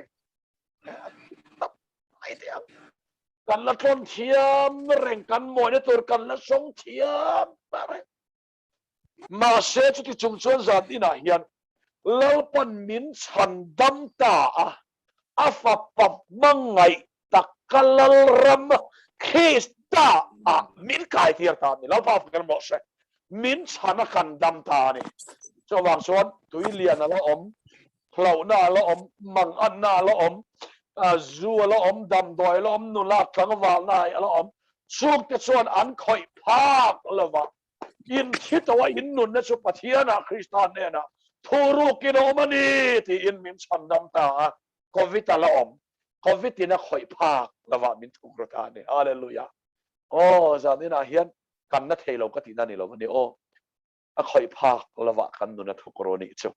ไอเดียกันนัดเข้มเทียมเร่งกันมวยในตัวกันนัดสงเทียมอะไรมาเสียจุดที่ชุมชนจัดที่ไหนเฮียนแล้วปันมินฉันดำตาอาฟับปับมังไงตักกัลลรำคริสตามินกายที่ตานี่แล้วพากันบอกเสมินฉันกันดำตานี่จะวางส่วนตุยเลียนละอมเผาหน้าละอมมังอันหน้าละอมจัวละอมดำดอยละอมนุลาทั้งวาลนายละอมช่วงที่ส่วนอันคอยภาคละวะอินคิดว่าอินนุนนะสุปเทียนะคริสตานเนี่ยนะทูรุกินอมันนี่ที่อินมินฉันดำตาโควิดละอมโควิดที่นะคอยภาคละวะมินทุกรตาเนี่ยฮาเลลูยาโอ้จานี่นะเฮียนกันนัทเทโลก็ที่นั่นนี่เราวันนี้โอ้คอยพากละวะกันนุนทุกโรนี่เจ้า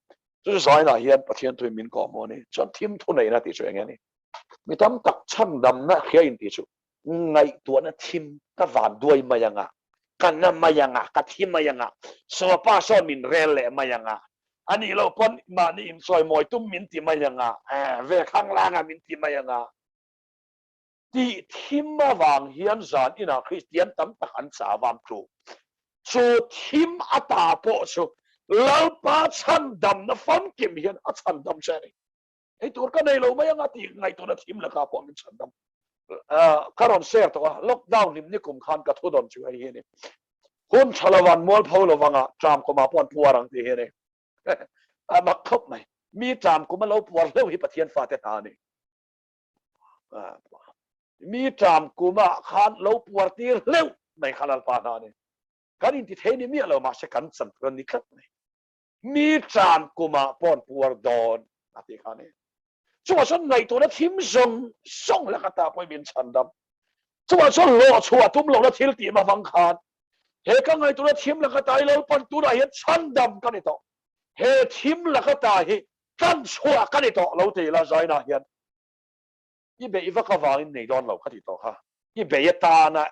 จะสายนะเฮียนประเทศตัวมินก่อมนี่จนทีมทุนไหนนะที่ช่วยอย่างนี้มีทำตักช่างดำนะเขียนที่ช่วยไงตัวนั้นทีมก็หวานด้วยมายังอ่ะกันนั้นมายังอ่ะกับทีมมายังอ่ะสวป้าซ้อนมินเรลเล่มายังอ่ะอันนี้เราพ้นมานี่อิมซอยมวยตุ้มมินที่มายังอ่ะเวข้างล่างมินที่มายังอ่ะที่ทีมมาวางเฮียนสารอินาคริสเตียนตั้มตะขันสาวามครูชูทีมอัตาโปชูแล้วป้าชันดำนะฟันกิมเฮียนอัชันดำใช่ไหมไอ้ตัวก็ในเราไม่ยังอ่ะที่ไงตัวนั้นทีมละครับผมเป็นชันดำคารอนเสียตัวล็อกดาวน์นิ่มนี่กุมขานกระทุดอนช่วยเฮียนี่คนชลวันมัวพาวลวังอ่ะจามก็มาปอนพัวรังที่เฮียนี่มาครบไหมมีจามก็มาเล่าพัวเล่าให้ประเทศฟาเตตานี่มีจามกูมาขานเล่าพัวที่เล่าในขนาดปานานี่การอินทิเทนี่มีอะไรมาเช็คกันสัมพันธ์นี่ครับมีจามกูมาปอนพัวดอนนาทีขานี่ชัวร์ชนไงตัวนั้นทีมส่งแล้วก็ตาไปบินชันดำชัวร์ชนโลชัวร์ทุ่มลงแล้วทิลตีมาฟังขานเฮก็ไงตัวนั้นทีมแล้วก็ตายแล้วปันตัวไหนชันดำกันนี่ต่อเฮทีมแล้วก็ตายกันชัวร์กันนี่ต่อเราตีละใจนะเฮียนยี่เบย์อีฟักกวางในดอนเรากันนี่ต่อค่ะยี่เบย์ตานะ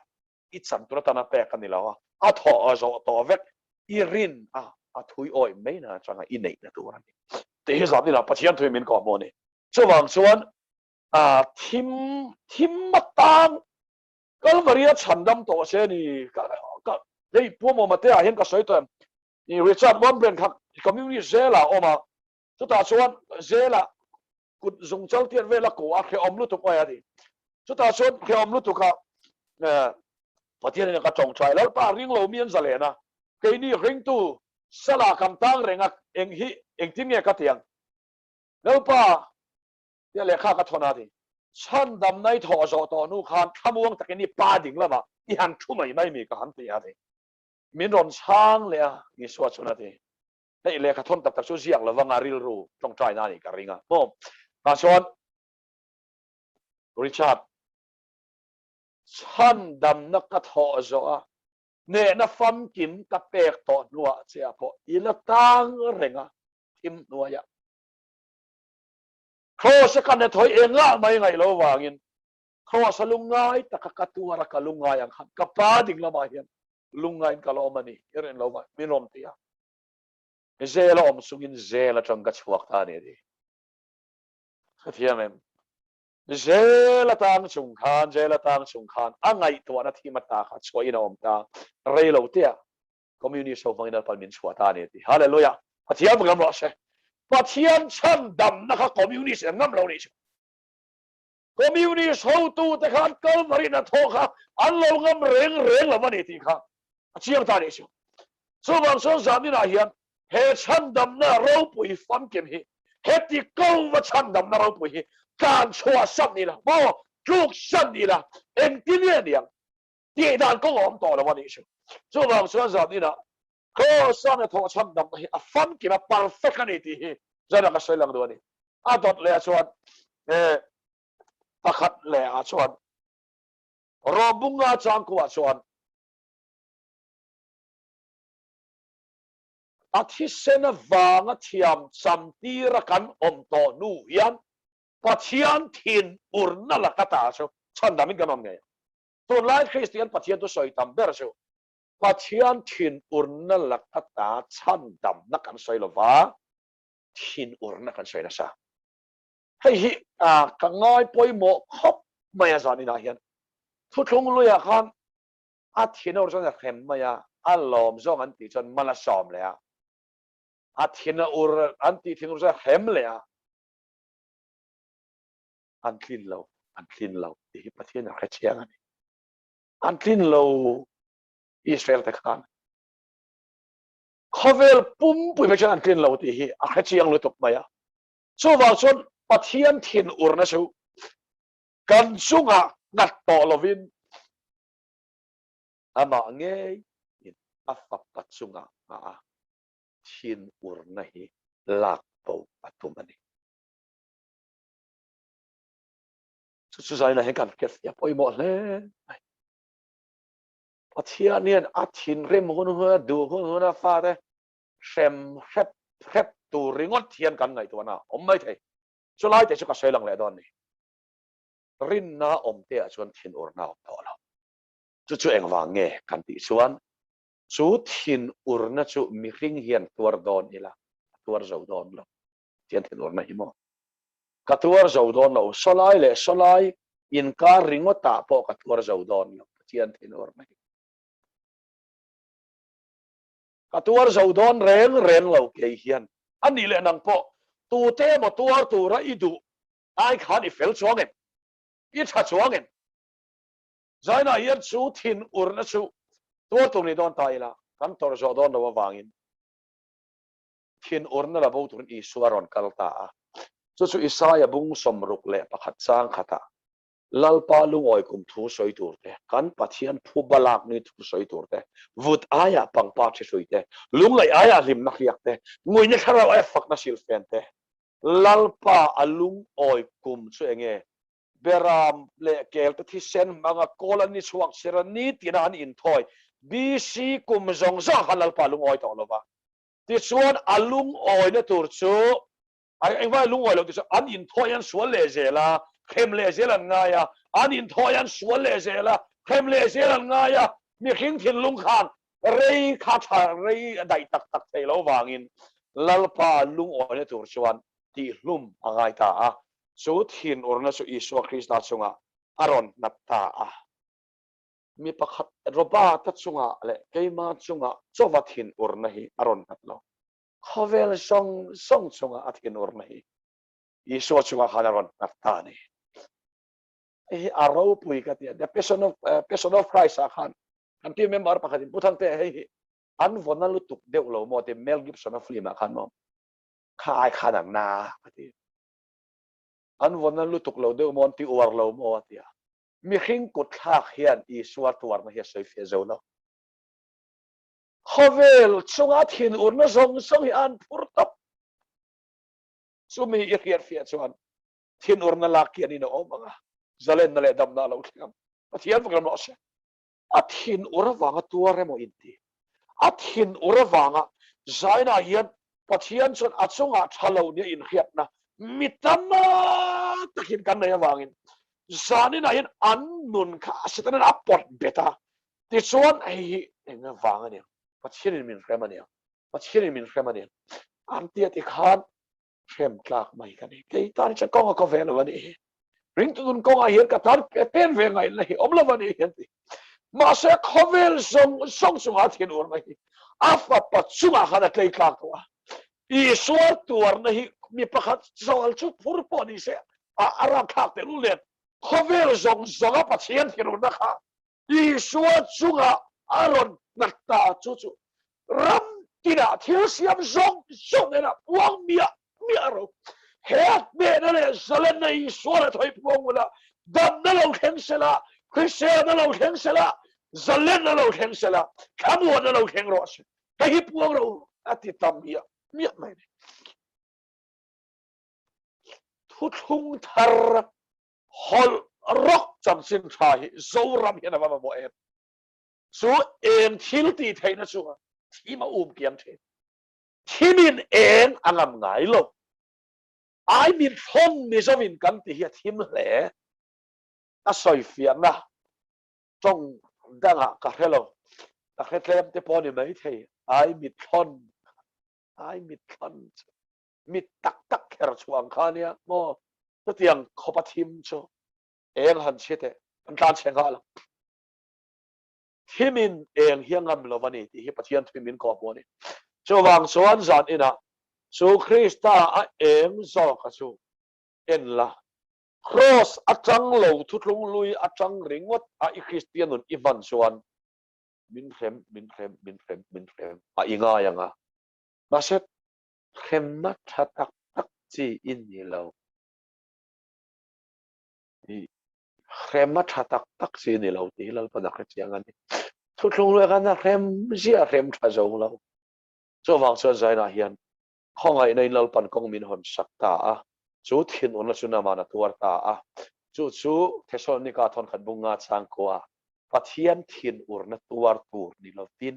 อิสันตัวตานะแปลกันนี่แล้วอ่ะถอจอต่อเวกอีรินทุยอ้อยไม่นะจังอินเนตนะตัวนี้แต่ที่สามนี่เราประเทศทุยมินก่อนโมนี่ช่วงส่วนทีมมาตังก็มาเรียกฉันดำตัวเชนี่ก็ได้พวกมันมาเตะเห็นก็สวยตัวนี่ริชาร์ดวันเบรนครับคอมมิวนิสต์เซล่าออกมาสุดท้ายส่วนเซล่ากุดส่งเจ้าเทียนเวลากูอาเคอมลุตุกไว้ดิสุดท้ายส่วนเคอมลุตุกประเทศนี้ก็จงใจแล้วป้าริงเราเมียนสเลนะเคยนี่ริงตู้สลาคำตั้งเร่งเองที่เมียก็เตียงแล้วป้าเนี่ยเลขาก็ทนาทีฉันดำในถอจอต่อนู่คานขมวงตะกี้นี่ป้าดิ่งแล้วมาอีหันทุ่มไม่มีก็หันตีอะไรมินรอนช่างเลยนี่สวัสดิ์นาทีนี่เลขาทนตับตักชูเสียงแล้วว่างาริลรูจงใจนั่นอีกการิงอ่ะโอ้มาชวนริชาร์ดฉันดำนักทอจอเนี่ยนับฟัมกิมกับเปกต่อนัวเสียพออีละตังเร่งทิมนัวยะครอสกันเนี่ยถอยเองละไม่ไงเราวางินครอสลุงไงแต่กัตัวรักลุงไงอย่างขันกับป้าดิ่งละมาเห็นลุงไงกับเรามันนี่เรื่องเราไม่รอมเตียเจละอมสุกินเจละจังกัดชวกตาเนี่ยดิเทียมเจละตังชุงคานเจละตังชุงคานอ่ะไงตัวนั้นที่มาตาขัดช่วยน้องตาเรื่องเราเตียคอมมิวนิสต์เขาฟังในปันมินชัวตาเนี่ยดิฮาเลลูยาเทียมมึงกำลังเช่ประเทศฉันดำนะครับคอมมิวนิสต์งั้นเราเนี่ยคอมมิวนิสต์เขาตู้แต่ขันเกินมารินาโทค่ะอันเรางั้นเร่งแล้วมันนี่ที่ค่ะเชียงตาเนี่ยส่วนบางส่วนสามีน่าเห็นเฮฉันดำน่าเราปุยฟันเก็บเฮที่เก้าว่าฉันดำน่าเราปุยการชัวสันนี่ละบ่จุกสันนี่ละเอ็นที่เนี่ยที่ด้านก็หอมต่อแล้ววันนี้ส่วนบางส่วนสามีน่ะก็สั่งให้ทอฉันดำน่ะฟันเก็บมา perfect กันนี่ที่จะนั่งก็ใช้ลังตัวนี่ดอทเลยส่วน pakhat le a chuan robunga chang kwa chuan athi sena wanga thiam chamtira kan omto nu yan pathian thin urna la kata so Chhandamna ganom nge to lai Christian pathian to soi tam ber so pathian thin urna la kata Chhandamna kan soi lova thin urna kan soi na sa hei hi a ka ngai poi mo khop maya zani na hian thu thung lu ya khan a thin ur zon khem maya a lom zong an ti chon mala som le a thin ur an ti thin ur za khem le an clean lo ti pathian a khachiang ani an clean lo Israel te khan khovel pum pui me chan an clean lo ti hi a khachiang lu tok maya so wa chon pathian thin ur na su kan sunga ngat to lovin ama nge in afa patsunga a thin ur na hi lak po atumani su sai na he kan kes ya poi mo le pathian nian a thin rem hun hu du hun na fa de sem khep tu ringot thian kan ngai to na om mai thei chu lai te chu ka sei lang le don ni rin na om te a chuan thin ur na om to lo chu eng wang nge kan ti chuan chu thin ur na chu mi hring hian tuar don ila tuar zo don lo tian thin ur na hi mo ka tuar zo don lo solai in ka ringota po ka tuar zo don lo tian thin ur na hi ka tuar zo don reng lo ke hian ani le nang po tu te mo tuar tu ra idu ai khan I fel chuangen I tha chuangen zaina hian chu thin ur na chu tuar tu ni don tai la kan tor zo don lo wangin thin ur na la bo tur I suaron kalta chu Isaiah bung somruk le pakhat sang khata lalpa lungoi kum thu soi turte kan pathian phu balak ni thu soi turte vut aya pangpa che soite lungai aya lim na khiakte ngoi ne khara aya fakna sil fente lalpa alung oi kum chu enge beram le kel ta thi sen manga kolani chuak serani tinan in thoi BC kum zong za halal lung oi to lova ti chuan alung oi na tur chu ai vai lung oi lo ti chu an in thoi an sual le zela khem le zelan nga ya an in thoyan sual le zela khem le zelan nga ya mi khing thin lung khan rei kha tha rei dai tak tak thei lo wangin lalpa lung oi na tur chuan ti hlum angai ta a chu thin orna chu Isu Krista chunga aron natta a mi pakhat roba ta chunga le keima chunga chowa thin orna hi aron nat lo khovel song chunga athin orna hi Isu chunga hanaron natta ni aro pui ka tia the person of Christ a khan kan ti member pakhatin puthang te hei an vona lutuk deuh lo mo te Mel Gibson of film a khan mo khai Chhandamna ati an vona lutuk lo deuh mo ti uar lo mo atia mi khing kut thak hian I suar tuar na hi soi fe zo lo khovel chunga thin urna song hi an purtap sumi ikhiat fiat chuan thin urna lakian ina omanga zalen na le dam na lo thingam pathian program lo se athin urawanga tuare mo inti athin urawanga zaina hian pathian chon achunga thalo ni in khiatna mitama takin kan nei wangin zani na hian an nun kha asitana apot beta ti chuan ei enga wanga ni pathian min fremani pathian min fremani antia ti khan frem tlak mai kan ke tan cha konga ko velo wani ring tu dun konga hian ka tar pen ve ngai nei omla wani hian ti ma se khovel song a thin ur mai afa patsunga khana klei tlak to I suar tuar na hi mi pakhat zawal chu phur po ni se ara khak te lu le khovel a pathian thin ur na kha I suar chunga aron natta chu ram tina thil siam zong era wang mi aro het me na le zalen na I suar thoi pong wala dam na lo kheng sela Christian na lo kheng sela zalen na lo kheng sela kamu na lo kheng ro se ka hi puang ro ati tam mi mai thu thung thar ฮอลร็อกจันสินทรายโซรำเห็นว่าบ่เอ็ดสู้เองทิลตีไทยนะสู้ที่มาเกียงเทที่มินเองอันไงลงไอ้มินทนมิจมินกันที่เฮียทิมแหล่อาศัยเฟียนะจงดังอ่ะกระเทลงกระเทลมที่พอนี่ไม่เทไอ้มินทนไอ้มินทนมิดตักแค่ช่วงข้านี้โม่ตัวเตียงขบทิมโชเองหันเชตมันการเชงอะไรที่มินเองเฮียงงามลวันนี้ที่ประเทศที่มินกอบวันนี้ช่วงส่วนจันอินะสู่คริสต์เองจอกสู่เอ็นละครอสอาจังโลทุตลงลุยอาจังริงวัดอีคริสเตียนุนอีวันส่วนมินเฟมอีง่ายยังอ่ะมาเสร็จเข็มนัดตักจีอินนี่เราเข็มนัดตักจีนี่เราที่เราพนักเจียงกันทุกลงเลยกันนะเข็มเสียเข็มทะจงเราช่วงส่วนใจนะเฮียนข้องไอ้ในเราปันกงมินหอนสักตาจูทินอุนสุนามานะตัวตาจูเทสโลนิกาทอนขัดบุงงาสังกัวปัทยันทินอุรนตัวนี่เราติน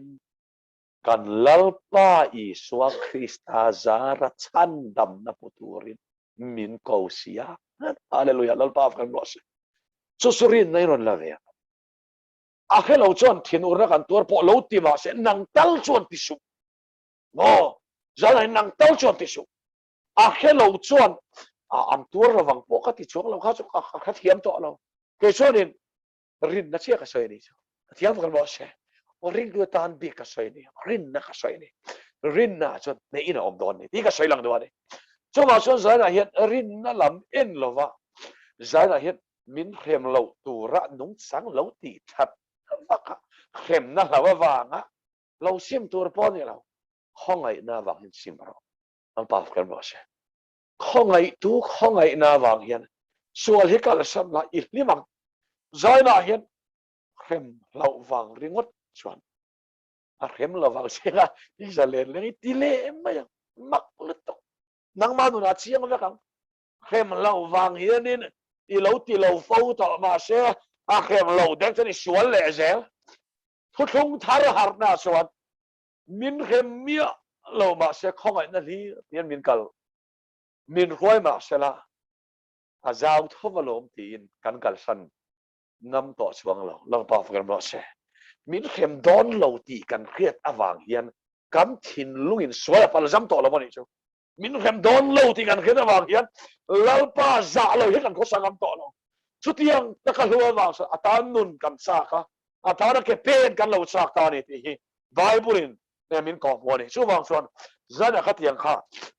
กันลลปาอีสวาคริสตาจาระชันดำนับตุรินมินโกเซียฮาเลลูยาลลปาฟังบอสสุสุรินในรอนลาเวียอาเขเราจวนทินอุรนกันตัวพอเราติมาเสนังตัลจวนติสุโม่จะไหนนังตัลจวนติสุอาเขเราจวนอันตัวระวังปกติช่วงเราเขาเทียมตัวเราเกชวนินรินนัชเชียกสวยนี่เทียมกันบอสรินดูตานบีกสวยนี่รินนักสวยนี่รินน่ะจนในอินอมดอนนี่ที่ก็สวยหลังตัวนี่ช่วงมาช่วงใจน่ะเห็นรินน่ะลำเอ็นเราว่าใจน่ะเห็นมินเข็มเราตัวระนุ่งสังเราตีชัดว่าเข็มน่ะเราว่าวางเราเสียมตัวป้อนนี่เราห้องไอ้น่าวางเห็นซิมเราอันปากกันบอสข้องไอ้ตู้ข้องไอ้นาวางเห็นส่วนที่การสัมผัสอีกนี่มันใจน่ะเห็นเข้มเราวางริงวัดชวนเข้มเราวางเสียงที่จะเล่นเรื่องตีเล่ไม่ยังมักลุตนังมาดูน่าเชียงเลยครับเข้มเราวางเห็นนี่อีเราตีเราฟูต่อมาเสียเข้มเราเด็กจะนี่ชวนเลยเสียทุกทงทาร์ฮาร์น่าชวนมินเข้มเมียเรามาเสียข้องไอ้นั่นที่ยันมินกัลมินรวยมาเสละอาจาวทว่าลมตีนกันกัลสันนำต่อช่วงเราปาฟกันบอสเซมินเข้มดอนเราตีกันเครียดอวางเฮียนกันทินลุยนสวยปาลจำต่อเราวันนี้จูมินเข้มดอนเราตีกันเครียดอวางเฮียนเราป้าจ่าเราเห็นกันเขาสั่งต่อเราชุดยังตะกันรัววางสอัตานุนกันซากะอัตานักเป็นกันเราซากตานี่ที่ไบเบิลเนี่ยมินกอบวันนี้ช่วงส่วนจันขัดยังข้า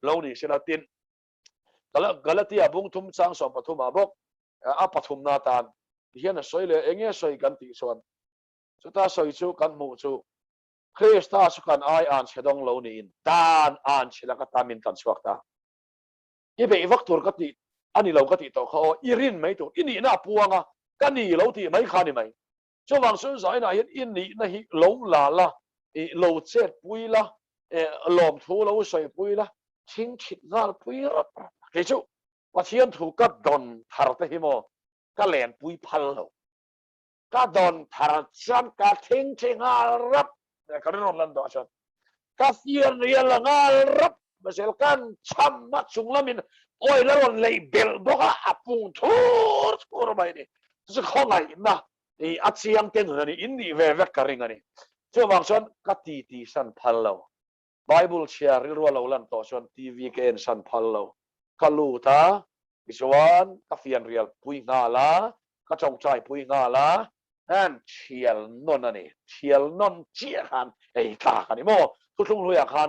เรานี่เสนาตินกาลที่บุ้งทุ่มสังสมปฐุมบอกปฐุมนาตานเฮียนสวยเลยเงี้ยสวยกันที่ส่วนสุดท้ายสวยชูกันมูชูคริสต์สุกันไออันเชดงเหล่านี้ตานอันเชลักตามินกันสวักตายี่เป็นวักตัวกติอันนี้เรากติต่อเขาอีรินไม่ตัวอินี่น่าปวงกันนี่เราที่ไม่ขานี่ไม่ช่วงสุดท้ายนะเห็นอินี่นะฮิเราลาละเราเจ็ดปุยละหลอมทูเราใส่ปุยละชิงฉิดงาปุยละเฮ้ยจูว่าเชียนถูกก็ดอนทาร์ตหิโมก็แหลนปุยพัลโลก็ดอนทาร์จันก็ทิ้งงารับแต่ก็เรื่องนั้นต่อฉันก็เสียเรียนงารับมาเสกกันช้ำมัดสุงละมินโอ้ยแล้วเลยเบลบอกว่าปุ่งทูร์กูรู้ไหมนี่จะข้องไงนะนี่อัดเสียงเต็มเลยนี่อินนี่เวกกระริงนี่ช่วงบางส่วนก็ตีสันพัลโลไบเบิลเชียร์รัวเราลันต่อส่วนทีวีเกนสันพัลโลกัลูตาอิสวานกัฟยันเรียลปุยงาลากระจงใจปุยงาลานั่นเชียลนนนี่เชียลนนเชียขันไอ้ตากันนี่โม่ทุกทุกลุยอาคาร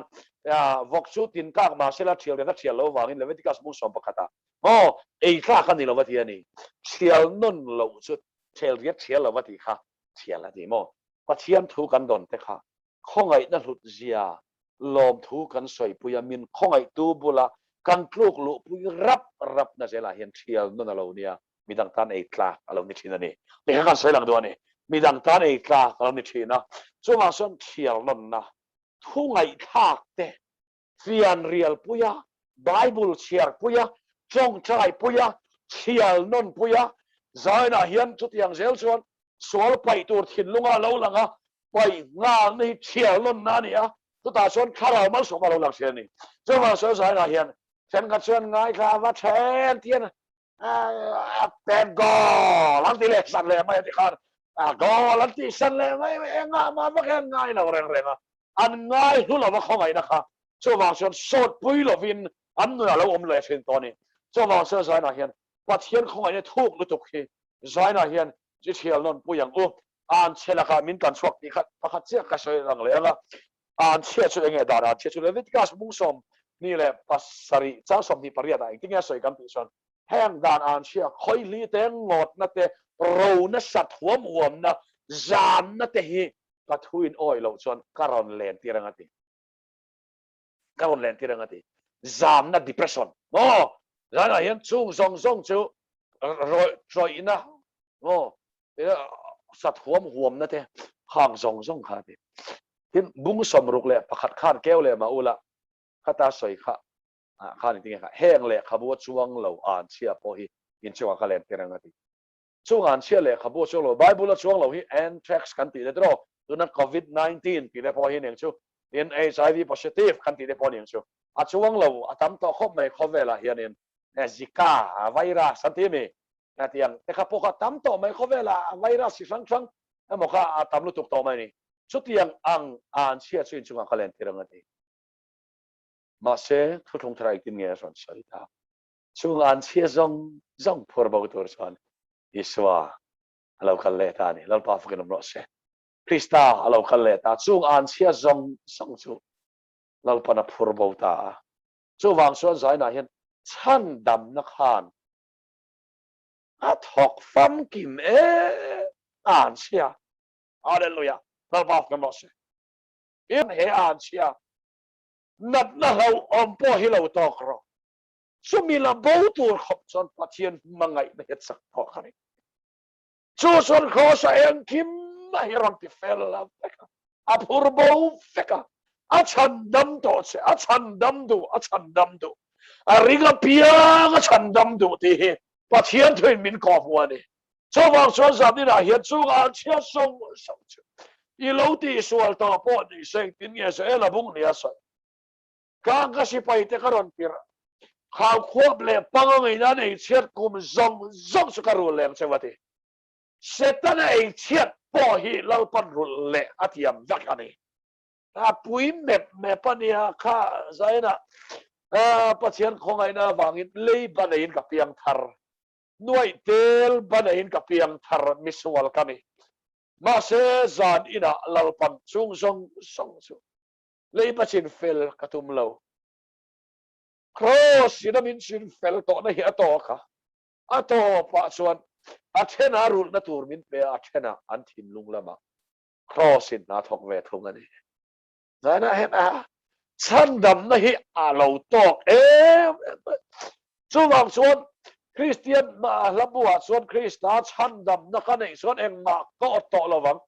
วอกชูตินกากมาเสละเชียลเรียกเชียลเราวางin Leviticus มุสอมปะกตาโอ้ไอ้ตากันนี่เราวัดที่นี่เชียลนนเราชุดเชียลเรียกเชียลเราวัดที่ค่ะเชียลละที่โม่ปัจเจียนถูกันดนแต่ค่ะข้องไอ้นั่นหลุดเจียลมถูกันสวยปุยมินข้องไอ้ตูบุละกันปลูกลุปุยรับนะเจล่าเห็นเชียลนั่นเราเนี่ยมีดังตานเอกลาเราไม่ชินนี่นี่ก็การใช้หลังตัวนี่มีดังตานเอกลาเราไม่ชินนะส่วนมาส่วนเชียลนั่นนะทุ่งไอ้ทักเตะเฟียนเรียลปุยไบเบิลเชียร์ปุยจงใจปุยเชียลนั่นปุย zai na hian chu tiang zel chuan sual pai tur thin lunga lo langa pai ngang ni thial lon na ni a tu ta chuan khara mal so ma lo lang chen ni chuwa so zai na hian chen ka chuan ngai kha wa chen tian pen go lan ti le san le mai ti khan go lan ti san le mai nga ma ba khan ngai lo reng reng an ngai hu lo ba khong ai na kha chuwa chuan sot pui lo vin an nu lo om le chen to ni chuwa so zai na hian pa thian khong ai ne thuk lu tuk khi zai na hian chi thial non pu yang u an chela kha min kan chuak ti khat pakhat che ka soi lang le nga an che chu enge da ra che chu le vit kas mung som ni le pasari cha som ni paria da ti nga soi kan pi son hang dan an chia khoi li te ngot na te ro na sat huam huam na zan na te hi ka thuin oi lo chon karon len ti ranga ti karon len ti ranga ti zam na depression no zana hian chung zong zong chu roi na no sat huam huam na te hang zong zong kha te tin bung som ruk le pakhat khan keu le ma ula khata soi kha khan ti kha heng le khabu chuang lo an chia po hi in chuang ka len terang ati chuang an chia le khabu chuang lo bible chuang lo hi anthrax kan ti le dro tuna covid 19 ti le po hi neng chu in hiv positive kan ti le po neng chu a chuang lo atam to khop mai khovela hian in zika virus anti mi na tiang te kha po kha tam to mai khovela virus si sang sang mo kha atam lu tuk to mai ni chu tiang ang an chia chu in chuang ka len terang ati mà sẽ thu thong thay tin nghe rồi sai ta chung an chia zong zong phur bao tur son iswa alo khal le ta ni lal pa fakin amro se krista alo khal le ta chung an chia zong song chu lal pa na phur bao ta chu wang so zai na hian Chhandamna khan a thok fam kim an chia hallelujah lal pa fakin amro se in he an chia nat na ho om po hi lo to kro chu mi la bo tur khop chon pathian mangai na het sak tho khani chu son kho sa en kim na hi ram ti fel la a phur bo feka a Chhandam to che a Chhandam du a ringa pia a Chhandam du ti he pathian thuin min ko hua ni chu wang so zam ni na hian chu a chia song chu i lo ti sual to po ni seng tin nge se la bung ni a sa kang ka si pai te karon pir khao khop le pang ngai na nei chiat kum zong zong su karu lem chewati setan ai chiat po hi lau pan rul le atiam dak ani a pui me pania kha zaina pathian khongai na wangin lei banain ka piang thar nuai tel banain ka piang thar miswal kani ma se zan ina lau pan chung zong song chu lei pachin fel katum lo cross ina min sin fel to na hi ato kha ato pa chuan athena rul na tur min pe athena an thin lung lama cross in na thok ve thung ani zana he na Chhandamna hi alo tok chu wang chuan Christian ma labua chuan Krista Chhandamna ka nei chuan eng ma ko to lawang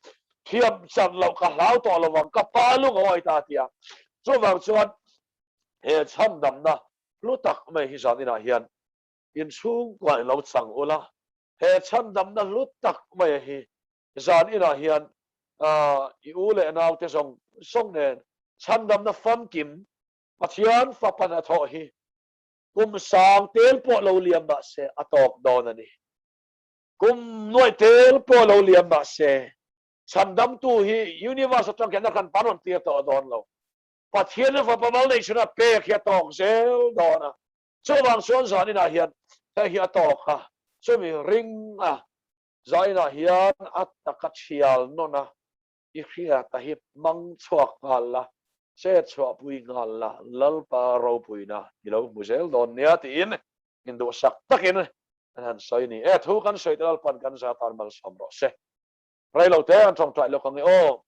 thiam chan lo ka hlau to lawang ka palu ngoi ta tia chu wang chuan he Chhandamna lu tak mai hi zanina hian in chung kwai lo chang ula he Chhandamna lu tak mai hi zanina hian i ule naw te song nen Chhandamna Famkim pathian fa pana tho hi kum sang tel po lo liam ba se atok don ani kum noi tel po lo liam ba se Chandam tu hi universe atong kan kan panon ti to don lo pathian fa pamal nei chuna pe khia tong zel dona chowang suan zani na hian ta hi atok kha chumi ring zaina hian ataka chial nona i khia ta hi mang chuak ngalla se chwa pui ngalla lalpa ro puina ilo muzel don nia ti in do sak takin an soi ni thu kan soi dal pan kan sa tan mal samro se rai lo te an thong trai lo khang o